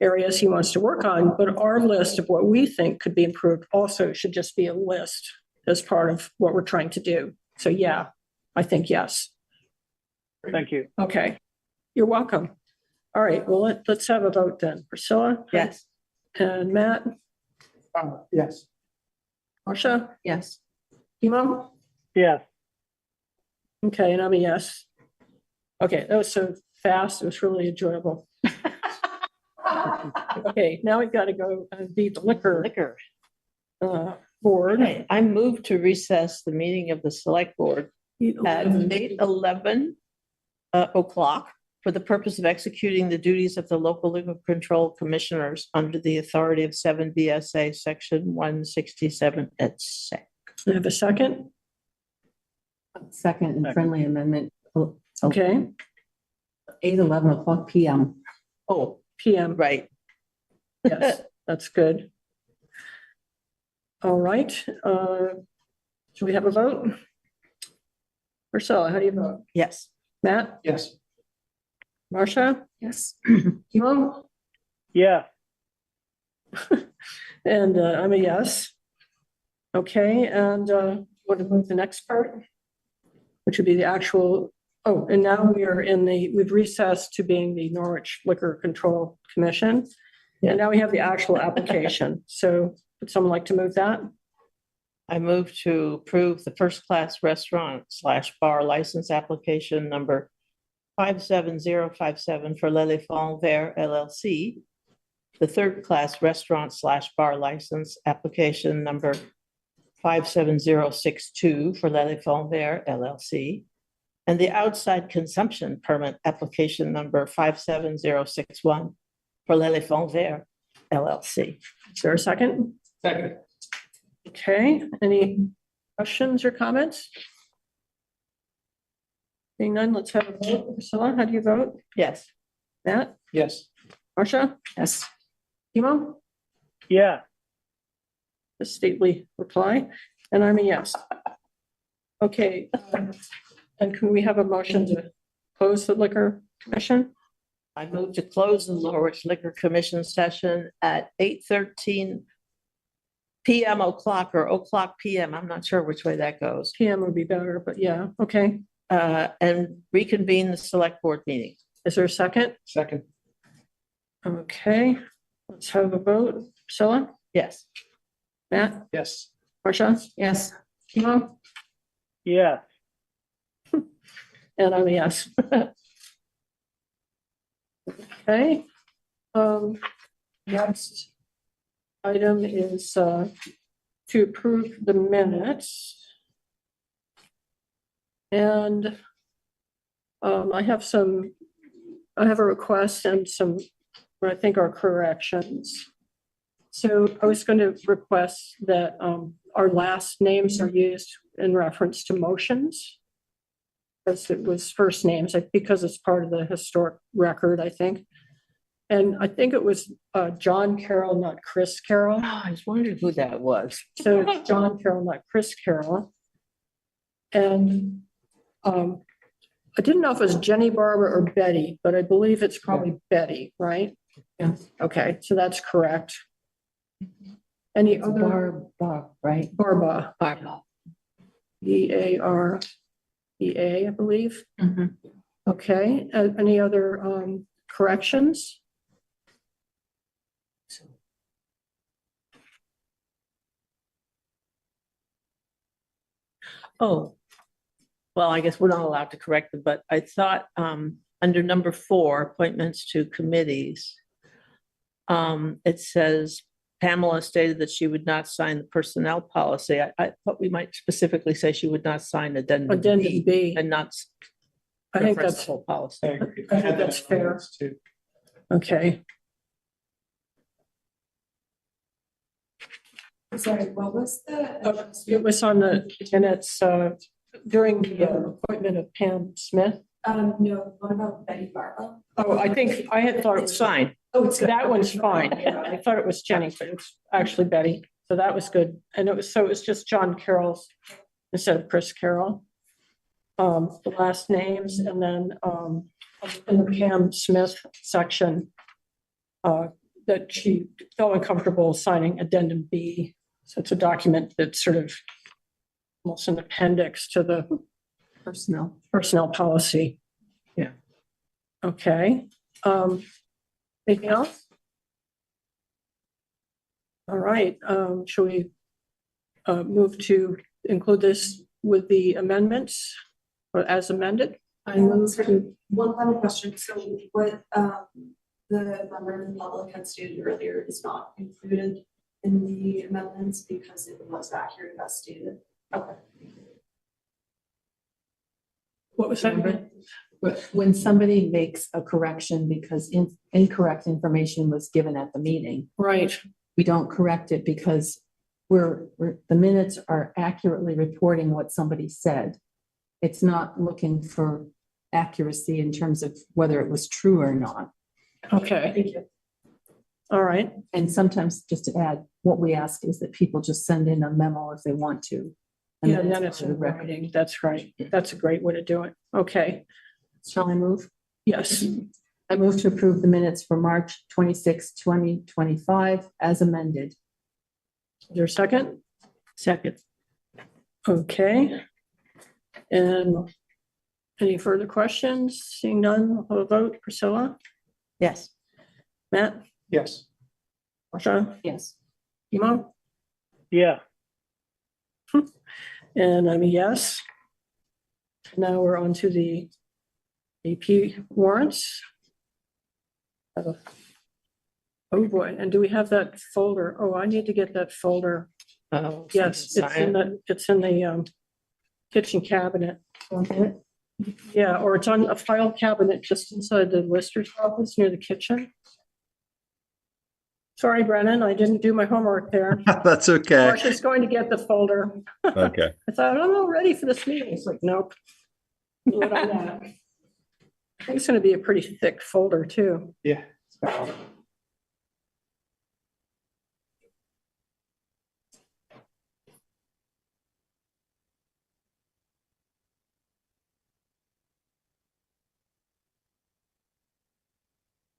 areas he wants to work on, but our list of what we think could be improved also should just be a list as part of what we're trying to do. So yeah, I think yes. Thank you. Okay, you're welcome. All right, well, let's have a vote then. Priscilla? Yes. And Matt? Yes. Marcia? Yes. Emo? Yes. Okay, and I'm a yes. Okay, that was so fast. It was really enjoyable. Okay, now we've got to go and be the liquor board. Okay, I move to recess the meeting of the select board at 8:11 o'clock for the purpose of executing the duties of the local liquor control commissioners under the authority of 7 BSA section 167 et sec. I have a second. Second and friendly amendment. Okay, 8:11 o'clock PM. Oh, PM, right. yes, that's good. All right, should we have a vote? Priscilla, how do you vote? Yes. Matt? Yes. Marcia? Yes. Emo? Yeah. And I'm a yes. Okay, and want to move the next part, which would be the actual, oh, and now we are we've recessed to being the Norwich Liquor Control Commission. And now we have the actual application. So would someone like to move that? I move to approve the first-class restaurant/bar license application number 57057 for Le Fond Vert LLC. The third-class restaurant/bar license application number 57062 for Le Fond Vert LLC. And the outside consumption permit application number 57061 for Le Fond Vert LLC. Is there a second? Second. Okay, any questions or comments? Being none, let's have a vote. Priscilla, how do you vote? Yes. Matt? Yes. Marcia? Yes. Timo? Yeah. A stately reply, and I'm a yes. Okay, and can we have a motion to close the liquor commission? I move to close the Norwich Liquor Commission session at 8:13 PM o'clock or o'clock PM. I'm not sure which way that goes. PM would be better, but yeah, okay. And reconvene the select board meeting. Is there a second? Second. Okay, let's have a vote. Priscilla? Yes. Matt? Yes. Marcia? Yes. Timo? Yeah. And I'm a yes. Okay. Next item is to approve the minutes. And I have a request and some, what I think are corrections. So I was going to request that our last names are used in reference to motions. Because it was first names, because it's part of the historic record, I think. And I think it was John Carroll, not Chris Carroll. Oh, I was wondering who that was. So it's John Carroll, not Chris Carroll. And I didn't know if it was Jenny Barbara or Betty, but I believe it's probably Betty, right? Yeah. Okay, so that's correct. Any other? Barb, right? Barba. Barb. BARBA, I believe. Mhm. Okay, any other corrections? Oh, well, I guess we're not allowed to correct it, but I thought under number 4, appointments to committees, it says Pamela stated that she would not sign the personnel policy. I thought we might specifically say she would not sign addendum Addendum B B. and not I think reference that's, the whole policy. I agree. I think that's fair. Too. Okay. Sorry, what was the? It was on the minutes during the appointment of Pam Smith. No, what about Betty Barlow? Oh, I think I had thought it It's was fine. Oh, it's that one's fine. Yeah, I thought it was Jenny, but it's actually Betty. So that was good. And it was just John Carroll's instead of Chris Carroll. The last names and then in the Pam Smith section that she felt uncomfortable signing addendum B. So it's a document that's sort of almost an appendix to the personnel policy. Yeah. Okay. Anything else? All right. Shall we move to include this with the amendments or as amended? I move to one final question. So what the member of the public had stated earlier is not included in the amendments because it was accurate as stated. Okay. What was that? When somebody makes a correction because incorrect information was given at the meeting, Right. we don't correct it because the minutes are accurately reporting what somebody said. It's not looking for accuracy in terms of whether it was true or not. Okay. Thank you. All right. And sometimes, just to add, what we ask is that people just send in a memo if they want to. And Yeah, then then it's for the in record. writing. That's right. That's a great way to do it. Okay. Shall I move? Yes. I move to approve the minutes for March 26, 2025 as amended. Is there a second? Second. Okay. And any further questions? Seeing none, we'll vote. Priscilla? Yes. Matt? Yes. Marsha? Yes. Emo? Yeah. And I'm a yes. Now we're on to the AP warrants. Oh boy, and do we have that folder? Oh, I need to get that folder. Oh, Yes, it's in the kitchen cabinet. Okay. Yeah, or it's on a file cabinet just inside the lister's office near the kitchen. Sorry, Brennan, I didn't do my homework there. That's okay. Marcia's going to get the folder. Okay. I thought, I'm all ready for this meeting. It's like, nope. What on that? I think it's going to be a pretty thick folder too. Yeah.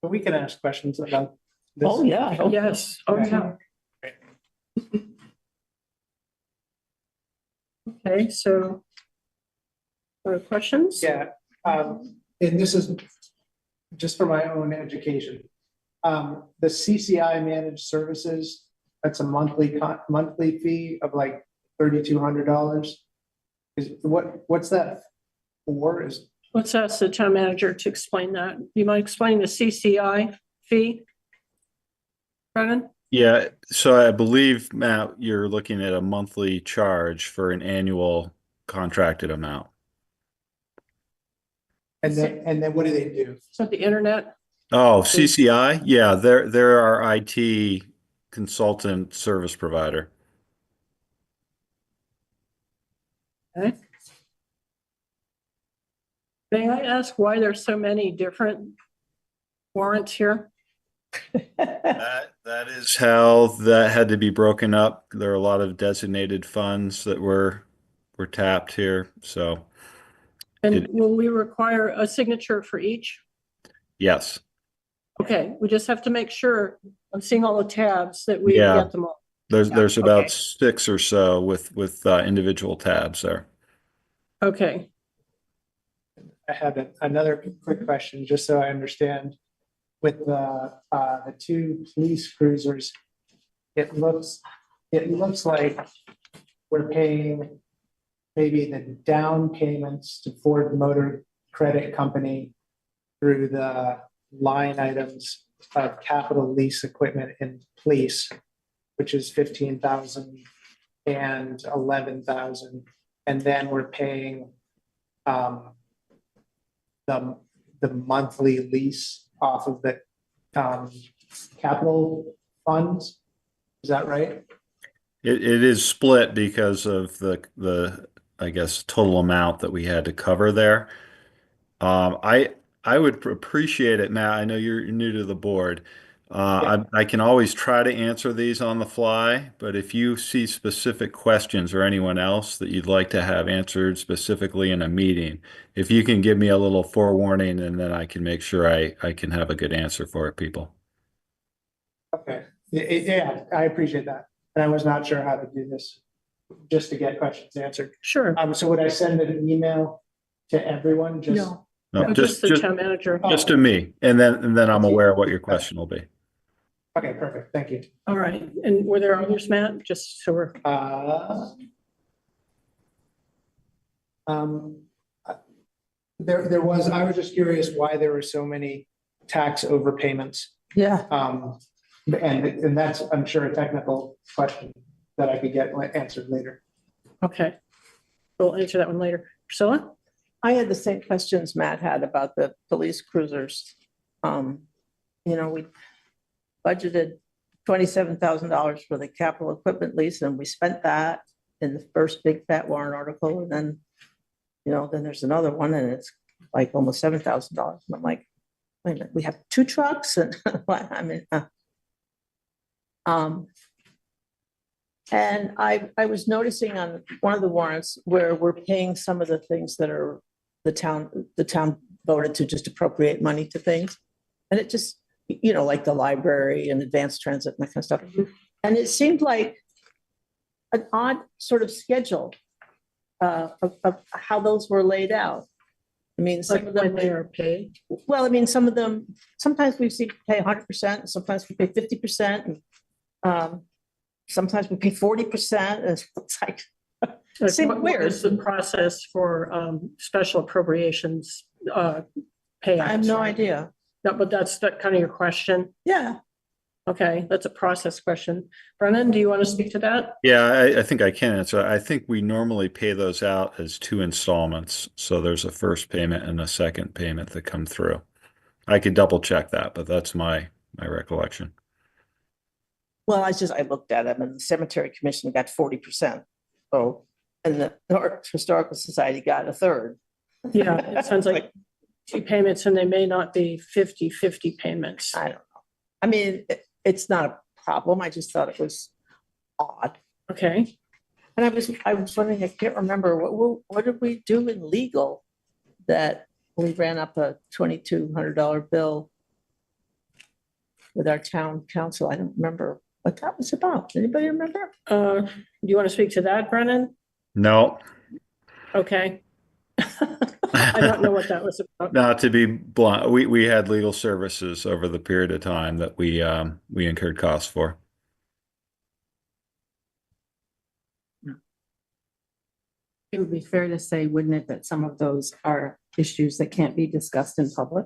But we can ask questions about this. Oh, yeah. Yes, oh, yeah. Okay, so questions? Yeah, and this is just for my own education. The CCI managed services, that's a monthly fee of like $3,200. What's that for? Let's ask the town manager to explain that. You mind explaining the CCI fee? Brennan? Yeah, so I believe, Matt, you're looking at a monthly charge for an annual contracted amount. And then what do they do? So the internet? Oh, CCI? Yeah, they're our IT consultant service provider. Okay. May I ask why there's so many different warrants here? That is how that had to be broken up. There are a lot of designated funds that were tapped here, so And will we require a signature for each? yes. Okay, we just have to make sure, I'm seeing all the tabs, that we Yeah. get them all. There's about Okay. 6 or so with individual tabs there. Okay, I have another quick question, just so I understand. With the 2 police cruisers, it looks like we're paying maybe the down payments to Ford Motor Credit Company through the line items of capital lease equipment in police, which is 15,000 and 11,000. And then we're paying the monthly lease off of the capital funds. Is that right? It is split because of the I guess total amount that we had to cover there. I would appreciate it, Matt. I know you're new to the board. I can always try to answer these on the fly, but if you see specific questions or anyone else that you'd like to have answered specifically in a meeting, if you can give me a little forewarning, and then I can make sure I can have a good answer for it, people. Okay. Yeah, I appreciate that. And I was not sure how to do this, just to get questions answered. Sure. So would I send an email to everyone? Just No, No, just the town manager. just to me, and then I'm aware of what your question will be. Okay, perfect. Thank you. All right. And were there others, Matt? Just so we're, there was, I was just curious why there were so many tax overpayments. Yeah. And that's, I'm sure, a technical question that I could get answered later. okay. We'll answer that one later. Priscilla? I had the same questions Matt had about the police cruisers. We budgeted $27,000 for the capital equipment lease, and we spent that in the first big fat warrant article. And then, then there's another one, and it's like almost $7,000. And I'm like, wait a minute, we have 2 trucks, and and I was noticing on one of the warrants where we're paying some of the things that are the town voted to just appropriate money to things. And it just, like the library and advanced transit and that kind of stuff. And it seemed like an odd sort of schedule of how those were laid out. I mean, some of them when they are paid. Well, I mean, some of them, sometimes we see pay 100%, sometimes we pay 50%, and sometimes we pay 40%. It's like, seems weird. What is the process for special appropriations payouts? I have no idea. No, but that's kind of your question. Yeah. Okay, that's a process question. Brennan, do you want to speak to that? Yeah, I think I can answer. I think we normally pay those out as 2 installments. So there's a first payment and a second payment that come through. I could double check that, but that's my recollection. Well, I looked at them, and the Cemetery Commission got 40%. Oh, and the Norwich Historical Society got a third. Yeah, it sounds like 2 payments, and they may not be 50-50 payments. I don't know. I mean, it's not a problem. I just thought it was odd. Okay. And I was wondering, I can't remember, what did we do in legal that we ran up a $2,200 bill with our town council? I don't remember what that was about. Anybody remember? Do you want to speak to that, Brennan? No. Okay. I don't know what that was about. Not to be blunt, we had legal services over the period of time that we incurred costs for. It would be fair to say, wouldn't it, that some of those are issues that can't be discussed in public?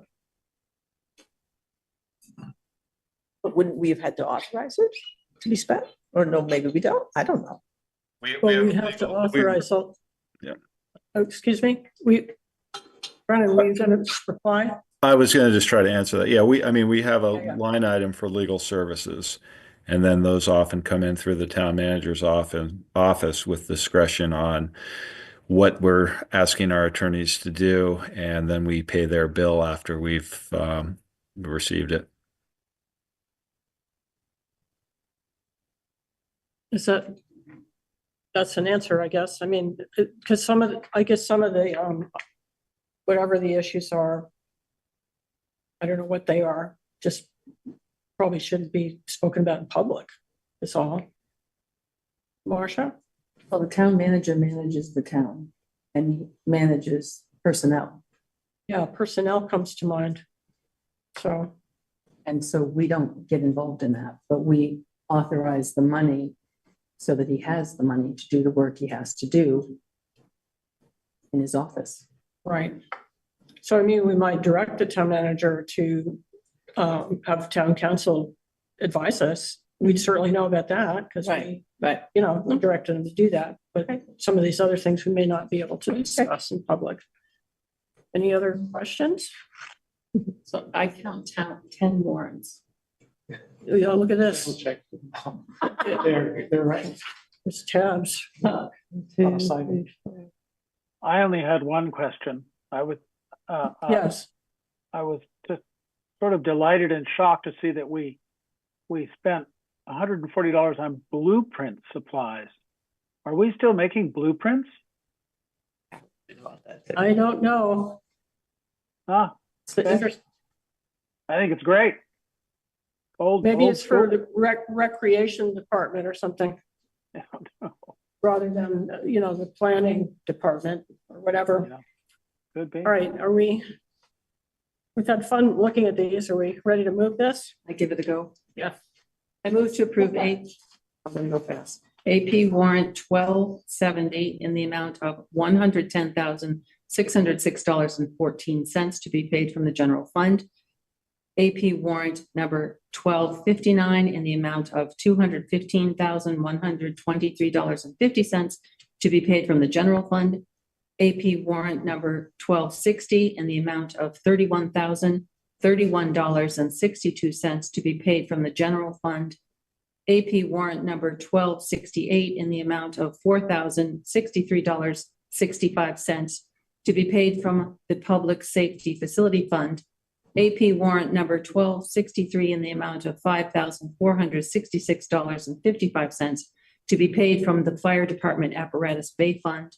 But wouldn't we have had to authorize it to be spent? Or no, maybe we don't. I don't know. Well, we have to authorize all. Yeah. Oh, excuse me, Brennan, were you going to reply? I was going to just try to answer that. Yeah, we have a line item for legal services, and then those often come in through the town manager's office with discretion on what we're asking our attorneys to do, and then we pay their bill after we've received it. That's an answer, I guess. I mean, because some of the whatever the issues are, I don't know what they are, just probably shouldn't be spoken about in public, is all. Marcia? Well, the town manager manages the town, and he manages personnel. Yeah, personnel comes to mind. So, And so we don't get involved in that, but we authorize the money so that he has the money to do the work he has to do. in his office. Right. So I mean, we might direct the town manager to have town council advise us. We'd certainly know about that because we, you know, directed them to do that. But some of these other things we may not be able to discuss in public. Any other questions? So I count 10 warrants. Yeah, look at this. Check. They're right. There's tabs. Signing. I only had one question. I was Yes. I was just sort of delighted and shocked to see that we spent $140 on blueprint supplies. Are we still making blueprints? I don't know. Ah, It's the interest. I think it's great. Maybe old it's for school. the recreation department or something, I don't know. rather than, you know, the planning department or whatever. Yeah. Could be. All right, we've had fun looking at these. Are we ready to move this? I give it a go. Yeah. I move to approve I'm going to go fast. AP warrant 1270 in the amount of $110,606.14 to be paid from the general fund. AP warrant number 1259 in the amount of $215,123.50 to be paid from the general fund. AP warrant number 1260 in the amount of $31,031.62 to be paid from the general fund. AP warrant number 1268 in the amount of $4,063.65 to be paid from the Public Safety Facility Fund. AP warrant number 1263 in the amount of $5,466.55 to be paid from the Fire Department Apparatus Bay Fund.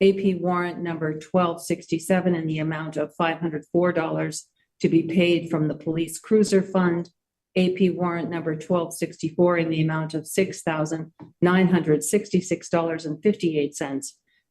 AP warrant number 1267 in the amount of $504 to be paid from the Police Cruiser Fund. AP warrant number 1264 in the amount of $6,966.58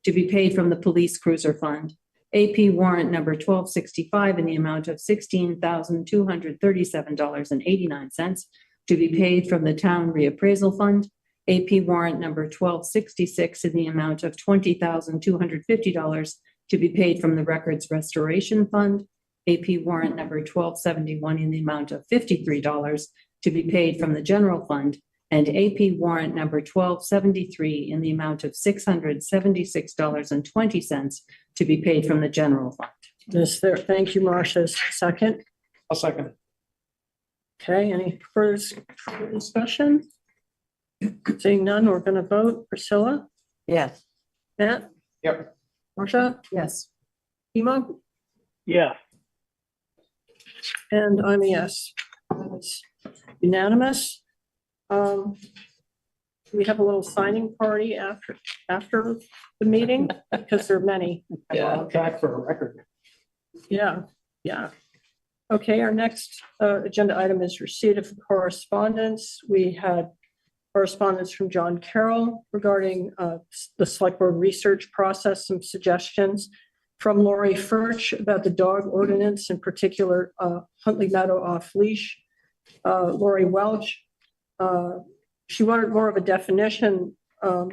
to be paid from the Police Cruiser Fund. AP warrant number 1265 in the amount of $16,237.89 to be paid from the Town Reappraisal Fund. AP warrant number 1266 in the amount of $20,250 to be paid from the Records Restoration Fund. AP warrant number 1271 in the amount of $53 to be paid from the General Fund. And AP warrant number 1273 in the amount of $676.20 to be paid from the General Fund. Is there, thank you, Marcia. Second. I'll second. Okay, any further discussion? Seeing none, we're going to vote. Priscilla? Yes. Matt? Yep. Marcia? Yes. Emo? Yes. And I'm a yes. It's unanimous. We have a little signing party after the meeting because there are many. Yeah. Track for a record. Yeah, yeah. Okay, our next agenda item is receipt of correspondence. We had correspondence from John Carroll regarding the select board research process, some suggestions from Lori Furch about the dog ordinance, in particular Huntley Meadow off leash. Lori Welch, she wanted more of a definition of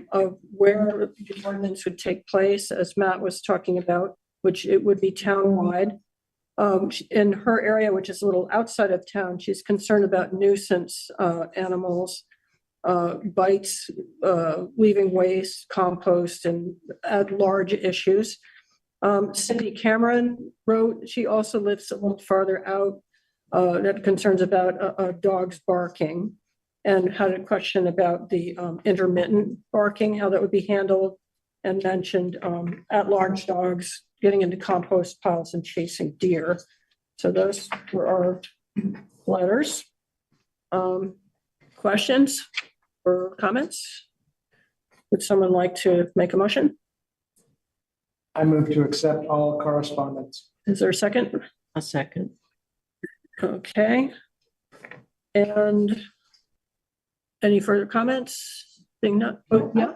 where the ordinance would take place, as Matt was talking about, which it would be townwide. In her area, which is a little outside of town, she's concerned about nuisance animals, bites, leaving waste, compost, and at-large issues. Cindy Cameron wrote, she also lives a little farther out, that concerns about dogs barking, and had a question about the intermittent barking, how that would be handled, and mentioned at-large dogs getting into compost piles and chasing deer. So those were our letters. Questions or comments? Would someone like to make a motion? I move to accept all correspondence. Is there a second? A second. Okay. And any further comments? Being not, oh, yeah.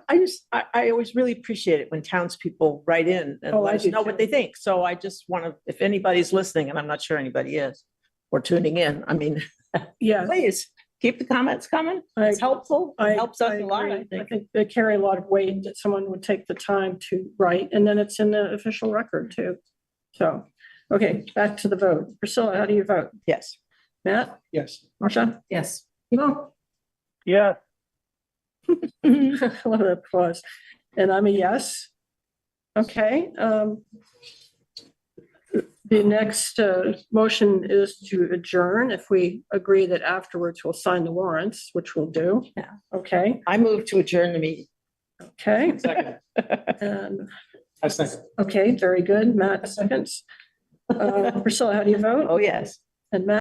I always really appreciate it when townspeople write in and Oh, let I us do know too. what they think. So I just want to, if anybody's listening, and I'm not sure anybody is, or tuning in, I mean, Yeah, please. keep the comments coming. I- It's helpful. It helps us a lot, agree. I think. they carry a lot of weight that someone would take the time to write, and then it's in the official record too. So, okay, back to the vote. Priscilla, how do you vote? Yes. Matt? Yes. Marcia? Yes. Ivo? Yes. A lot of applause. And I'm a yes. Okay. The next motion is to adjourn. If we agree that afterwards we'll sign the warrants, which we'll do. Yeah. Okay, I move to adjourn the meeting. okay. Second. And, I second. okay, very good. Matt seconds. Priscilla, how do you vote? Oh, yes. And Matt?